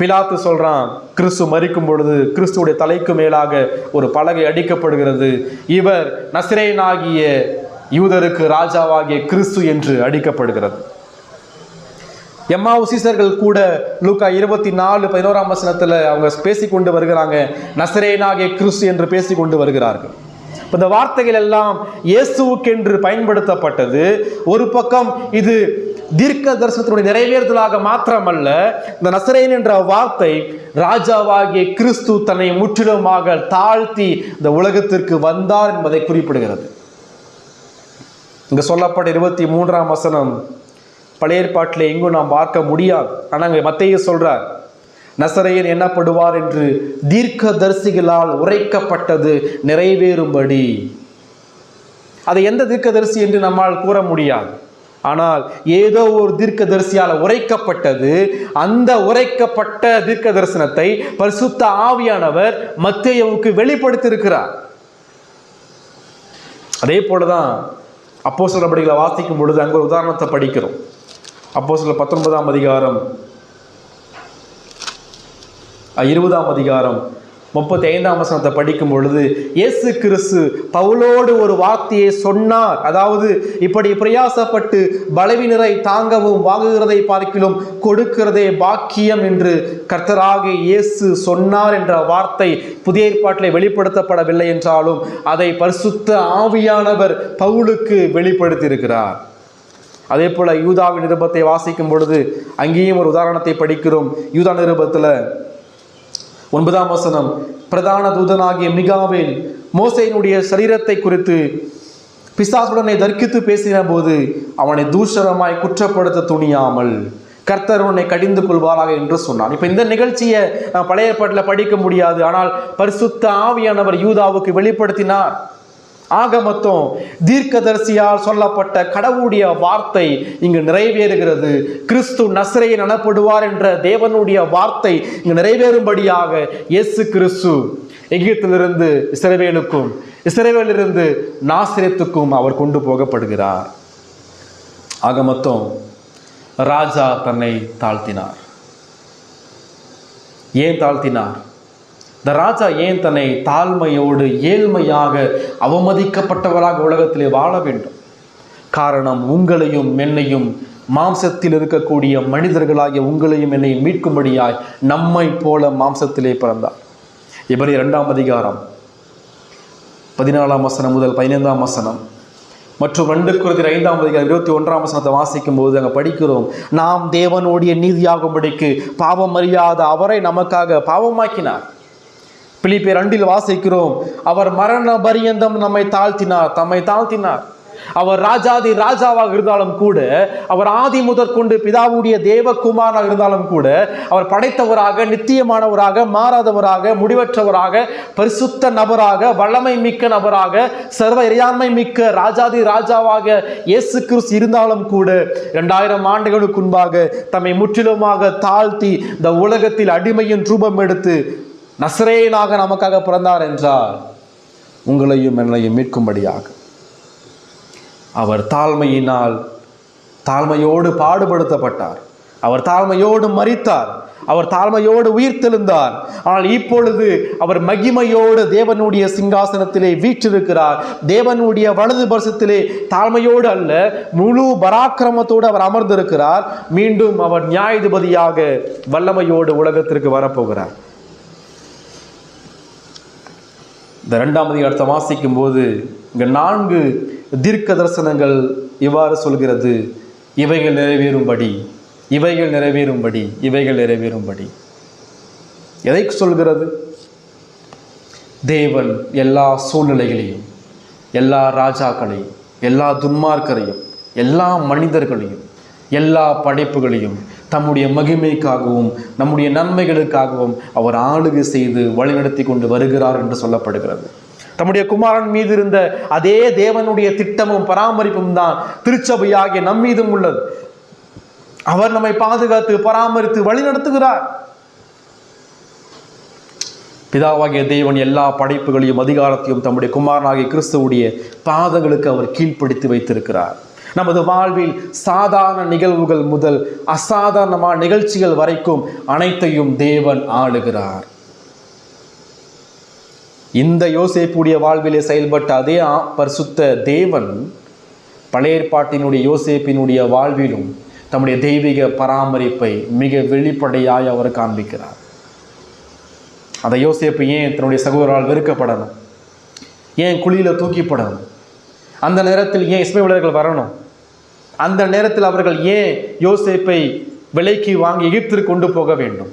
பிலாத்து சொல்றான், கிறிஸ்து மரிக்கும் பொழுது கிறிஸ்துவுடைய தலைக்கு மேலாக ஒரு பலகை அடிக்கப்படுகிறது, இவர் நசரேயனாகிய யூதருக்கு ராஜாவாகிய கிறிஸ்து என்று அடிக்கப்படுகிறது. எம்மாவு சீசர்கள் கூட லூக்கா 24:11 அவங்க பேசிக்கொண்டு வருகிறாங்க, நசரேயனாகிய கிறிஸ்து என்று பேசிக்கொண்டு வருகிறார்கள். இந்த வார்த்தைகள் எல்லாம் இயேசுவுக்கென்று பயன்படுத்தப்பட்டது. ஒரு பக்கம் இது தீர்க்க தரிசனத்தினுடைய நிறைவேறுதலாக மாத்திரமல்ல, இந்த நசரேயன் என்ற வார்த்தை ராஜாவாகிய கிறிஸ்து தன்னை முற்றிலுமாக தாழ்த்தி இந்த உலகத்திற்கு வந்தார் என்பதை குறிப்பிடுகிறது. இங்க சொல்லப்பட்ட 23ஆம் வசனம் பழைய ஏற்பாட்டில் எங்கும் நாம் பார்க்க முடியாது. ஆனால் மத்தேயு சொல்றார், நசரேயன் எண்ணப்படுவார் என்று தீர்க்க தரிசிகளால் உரைக்கப்பட்டது நிறைவேறும்படி. அதை எந்த தீர்க்கதரிசி என்று நம்மால் கூற முடியாது. ஆனால் ஏதோ ஒரு தீர்க்க தரிசியால் உரைக்கப்பட்டது. அந்த உரைக்கப்பட்ட தீர்க்க தரிசனத்தை பரிசுத்த ஆவியானவர் மத்தேயுவுக்கு வெளிப்படுத்தியிருக்கிறார். அதே போலதான் அப்போஸ்தலர் நடபடிகளை வாசிக்கும் பொழுது அங்க ஒரு உதாரணத்தை படிக்கிறோம். அப்போஸ்தலர் 19ஆம் அதிகாரம் 20ஆம் அதிகாரம் 35ஆம் வசனத்தை படிக்கும் பொழுது இயேசு கிறிஸ்து பவுலோடு ஒரு வார்த்தையை சொன்னார். அதாவது, இப்படி பிரயாசப்பட்டு பலவீனரை தாங்கவும் வாங்குகிறதை பார்க்கிலும் கொடுக்கிறதே பாக்கியம் என்று கர்த்தராகிய இயேசு சொன்னார் என்ற வார்த்தை புதிய ஏற்பாட்டிலே வெளிப்படுத்தப்படவில்லை என்றாலும் அதை பரிசுத்த ஆவியானவர் பவுலுக்கு வெளிப்படுத்தி இருக்கிறார். அதே போல யூதாவின் நிருபத்தை வாசிக்கும் பொழுது அங்கேயும் ஒரு உதாரணத்தை படிக்கிறோம். யூதா நிருபத்தில் 9ஆம் வசனம், பிரதான தூதனாகிய மிகாவேல் மோசேயினுடைய சரீரத்தை குறித்து பிசாசுடனை தர்க்கித்து பேசின போது அவனை தூஷணமாய் குற்றப்படுத்த துணியாமல் கர்த்தர் உன்னை கடிந்து கொள்வாராக என்று சொன்னான். இப்ப இந்த நிகழ்ச்சியை நான் பழைய ஏற்பாட்டில் படிக்க முடியாது. ஆனால் பரிசுத்த ஆவியானவர் யூதாவுக்கு வெளிப்படுத்தினார். ஆக மொத்தம் தீர்க்கதரிசியால் சொல்லப்பட்ட கடவுளுடைய வார்த்தை இங்கு நிறைவேறுகிறது. கிறிஸ்து நசரேயன் எனப்படுவார் என்ற தேவனுடைய வார்த்தை இங்கு நிறைவேறும்படியாக இயேசு கிறிஸ்து எகிப்திலிருந்து இஸ்ரவேலுக்கும், இஸ்ரவேலிலிருந்து நாசரேத்துக்கும் அவர் கொண்டு போகப்படுகிறார். ஆக மொத்தம் ராஜா தன்னை தாழ்த்தினார். ஏன் தாழ்த்தினார்? இந்த ராஜா ஏன் தன்னை தாழ்மையோடு ஏழ்மையாக அவமதிக்கப்பட்டவராக உலகத்திலே வாழ வேண்டும்? காரணம், உங்களையும் என்னையும், மாம்சத்தில் இருக்கக்கூடிய மனிதர்களாகிய உங்களையும் என்னையும் மீட்கும்படியாய் நம்மை போல மாம்சத்திலே பிறந்தார். எபிரேயர் 2ஆம் அதிகாரம் 14ஆம் வசனம் முதல் 15ஆம் வசனம் மற்றும் 2 கொரிந்தியர் 5ஆம் அதிகாரம் 21ஆம் வசனத்தை வாசிக்கும் போது அங்கே படிக்கிறோம், நாம் தேவனுடைய நீதியாகும்படிக்கு பாவம் அறியாத அவரை நமக்காக பாவமாக்கினார். பிலிப்பியர் 2 வாசிக்கிறோம், அவர் மரண பரியந்தம் தம்மை தாழ்த்தினார். அவர் ராஜாதி ராஜாவாக இருந்தாலும் கூட, அவர் ஆதி முதற்கொண்டு பிதாவுடைய தேவகுமாரனாக இருந்தாலும் கூட, அவர் படைத்தவராக, நித்தியமானவராக, மாறாதவராக, முடிவற்றவராக, பரிசுத்த நபராக, வல்லமை மிக்க நபராக, சர்வ இறையாண்மை மிக்க ராஜாதி ராஜாவாக இயேசு கிறிஸ்து இருந்தாலும் கூட 2000 ஆண்டுகளுக்கு முன்பாக தம்மை முற்றிலுமாக தாழ்த்தி இந்த உலகத்தில் அடிமையின் ரூபம் எடுத்து நசரேயனாக நமக்காக பிறந்தார் என்றால் உங்களையும் என்னையும் மீட்கும்படியாக. அவர் தாழ்மையோடு பாடுபடுத்தப்பட்டார். அவர் தாழ்மையோடு மரித்தார். அவர் தாழ்மையோடு உயிர்த்தெழுந்தார். ஆனால் இப்பொழுது அவர் மகிமையோடு தேவனுடைய சிங்காசனத்திலே வீற்றிருக்கிறார். தேவனுடைய வலது பரிசத்திலே தாழ்மையோடு அல்ல, முழு பராக்கிரமத்தோடு அவர் அமர்ந்திருக்கிறார். மீண்டும் அவர் நியாயாதிபதியாக வல்லமையோடு உலகத்திற்கு வரப்போகிறார். இந்த 2ஆம் அதிகாரத்தை வாசிக்கும் போது இங்க 4 தீர்க்க தரிசனங்கள் இவ்வாறு சொல்கிறது, இவைகள் நிறைவேறும்படி, இவைகள் நிறைவேறும்படி, இவைகள் நிறைவேறும்படி. எதை சொல்கிறது? தேவன் எல்லா சூழ்நிலைகளையும், எல்லா ராஜாக்களையும், எல்லா துன்மார்க்கரையும், எல்லா மனிதர்களையும், எல்லா படைப்புகளையும் தம்முடைய மகிமைக்காகவும் நம்முடைய நன்மைகளுக்காகவும் அவர் ஆளுகை செய்து வழிநடத்தி கொண்டு வருகிறார் என்று சொல்லப்படுகிறது. தம்முடைய குமாரன் மீது இருந்த அதே தேவனுடைய திட்டமும் பராமரிப்பும் தான் திருச்சபையாகிய நம் மீதும் உள்ளது. அவர் நம்மை பாதுகாத்து பராமரித்து வழிநடத்துகிறார். பிதாவாகிய தேவன் எல்லா படைப்புகளையும் அதிகாரத்தையும் தம்முடைய குமாரனாகிய கிறிஸ்துவுடைய பாதங்களுக்கு அவர் கீழ்ப்படுத்தி வைத்திருக்கிறார். நமது வாழ்வில் சாதாரண நிகழ்வுகள் முதல் அசாதாரணமான நிகழ்ச்சிகள் வரைக்கும் அனைத்தையும் தேவன் ஆளுகிறார். இந்த யோசேப்புடைய வாழ்விலே செயல்பட்ட அதே பரிசுத்த தேவன் பழைய ஏற்பாட்டினுடைய யோசேப்பினுடைய வாழ்விலும் தம்முடைய தெய்வீக பராமரிப்பை மிக வெளிப்படையாய் அவர் காண்பிக்கிறார். அந்த யோசேப்பு ஏன் தன்னுடைய சகோதரால் வெறுக்கப்படணும்? ஏன் குழியில தூக்கிப்படணும்? அந்த நேரத்தில் ஏன் இஸ்மவேலர்கள் வரணும்? அந்த நேரத்தில் அவர்கள் ஏன் யோசேப்பை விலைக்கு வாங்கி எகிப்திற்கு கொண்டு போக வேண்டும்?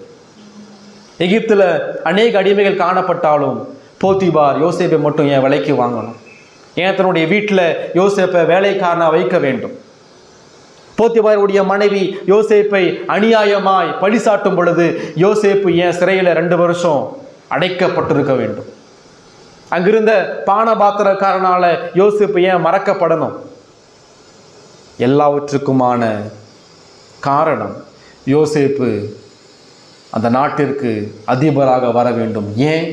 எகிப்தில் அநேக அடிமைகள் காணப்பட்டாலும் போத்திபார் யோசேப்பை மட்டும் ஏன் விலைக்கு வாங்கணும்? ஏன் தன்னுடைய வீட்டில் யோசேப்பை வேலைக்காரனா வைக்க வேண்டும்? போத்திபாருடைய மனைவி யோசேப்பை அநியாயமாய் பழிசாட்டும் பொழுது யோசேப்பு ஏன் சிறையில் 2 வருஷம் அடைக்கப்பட்டிருக்க வேண்டும்? அங்கிருந்த பானபாத்திரக்காரனால யோசேப்பு ஏன் மறக்கப்படணும்? எல்லாவற்றுக்குமான காரணம் யோசேப்பு அந்த நாட்டிற்கு அதிபராக வர வேண்டும். ஏன்?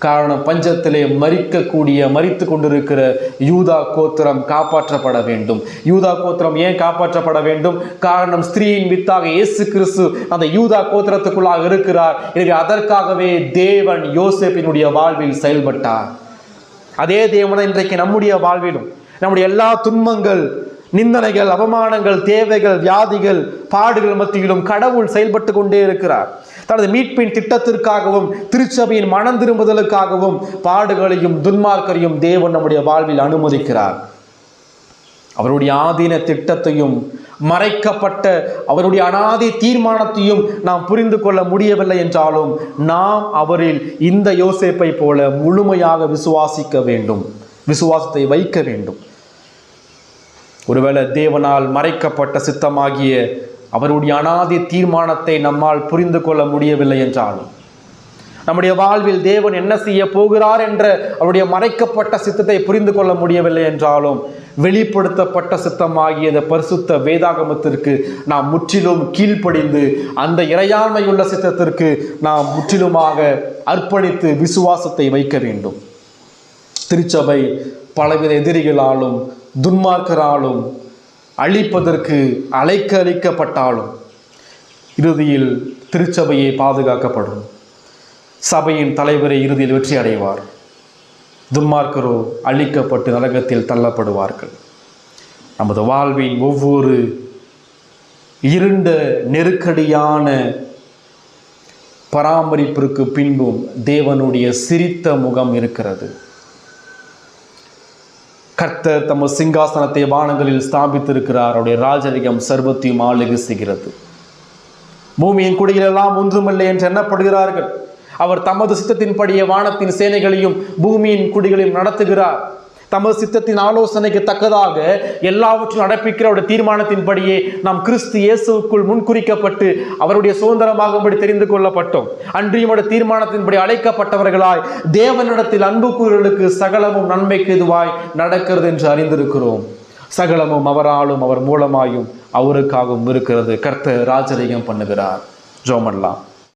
காரணம், பஞ்சத்திலே மரித்து கொண்டிருக்கிற யூதா கோத்திரம் காப்பாற்றப்பட வேண்டும். யூதா கோத்திரம் ஏன் காப்பாற்றப்பட வேண்டும்? காரணம், ஸ்திரீயின் வித்தாக இயேசு கிறிஸ்து அந்த யூதா கோத்திரத்துக்குள்ளாக இருக்கிறார். எனவே அதற்காகவே தேவன் யோசேப்பினுடைய வாழ்வில் செயல்பட்டார். அதே தேவன் இன்றைக்கு நம்முடைய வாழ்விலும் நம்முடைய எல்லா துன்பங்கள், நிந்தனைகள், அவமானங்கள், தேவைகள், வியாதிகள், பாடுகள் மத்தியிலும் கடவுள் செயல்பட்டு கொண்டே இருக்கிறார். தனது மீட்பின் திட்டத்திற்காகவும் திருச்சபையின் மனம் திரும்புதலுக்காகவும் பாடுகளையும் துன்மார்க்கரையும் தேவன் நம்முடைய வாழ்வில் அனுமதிக்கிறார். அவருடைய ஆதீன திட்டத்தையும் மறைக்கப்பட்ட அவருடைய அனாதி தீர்மானத்தையும் நாம் புரிந்து கொள்ள முடியவில்லை என்றாலும் நாம் அவரில் இந்த யோசேப்பை போல முழுமையாக விசுவாசிக்க வேண்டும், விசுவாசத்தை வைக்க வேண்டும். ஒருவேளை தேவனால் மறைக்கப்பட்ட சித்தமாகிய அவருடைய அனாதி தீர்மானத்தை நம்மால் புரிந்து கொள்ள முடியவில்லை என்றாலும், நம்முடைய வாழ்வில் தேவன் என்ன செய்ய போகிறார் என்ற அவருடைய மறைக்கப்பட்ட சித்தத்தை புரிந்து கொள்ள முடியவில்லை என்றாலும், வெளிப்படுத்தப்பட்ட சித்தமாகிய பரிசுத்த வேதாகமத்திற்கு நாம் முற்றிலும் கீழ்ப்படிந்து அந்த இறையாண்மையுள்ள சித்தத்திற்கு நாம் முற்றிலுமாக அர்ப்பணித்து விசுவாசத்தை வைக்க வேண்டும். திருச்சபை பலவித எதிரிகளாலும் துன்மார்க்கராலும் அழிப்பதற்கு அழைக்கப்பட்டாலும் இறுதியில் திருச்சபையை பாதுகாக்கப்படும். சபையின் தலைவரை இறுதியில் வெற்றி அடைவார். துன்மார்க்கரோ அழிக்கப்பட்டு நரகத்தில் தள்ளப்படுவார்கள். நமது வாழ்வின் ஒவ்வொரு இருண்ட நெருக்கடியான பராமரிப்பிற்கு பின்பும் தேவனுடைய சிரித்த முகம் இருக்கிறது. கர்த்தர் தமது சிங்காசனத்தை வானங்களில் ஸ்தாபித்திருக்கிறார். அவருடைய ராஜரிகம் சர்வத்தையும் ஆளுகை செய்கிறது. பூமியின் குடிகளெல்லாம் ஒன்றுமில்லை என்று எண்ணப்படுகிறார்கள். அவர் தமது சித்தத்தின்படியே வானத்தின் சேனைகளையும் பூமியின் குடிகளையும் நடத்துகிறார். தமது சித்தத்தின் ஆலோசனைக்கு தக்கதாக எல்லாவற்றையும் நடப்பிக்கிற அவருடைய தீர்மானத்தின்படியே நாம் கிறிஸ்து இயேசுவுக்குள் முன்குறிக்கப்பட்டு அவருடைய சுதந்திரமாகும்படி தெரிந்து கொள்ளப்பட்டோம். அன்றியும் அவருடைய தீர்மானத்தின்படி அழைக்கப்பட்டவர்களாய் தேவனிடத்தில் அன்பு கூறுகளுக்கு சகலமும் நன்மைக்கு எதுவாய் நடக்கிறது என்று அறிந்திருக்கிறோம். சகலமும் அவராலும் அவர் மூலமாயும் அவருக்காகவும் இருக்கிறது. கர்த்தர் ராஜரிகம் பண்ணுகிறார். ஜெபம் பண்ணலாம்.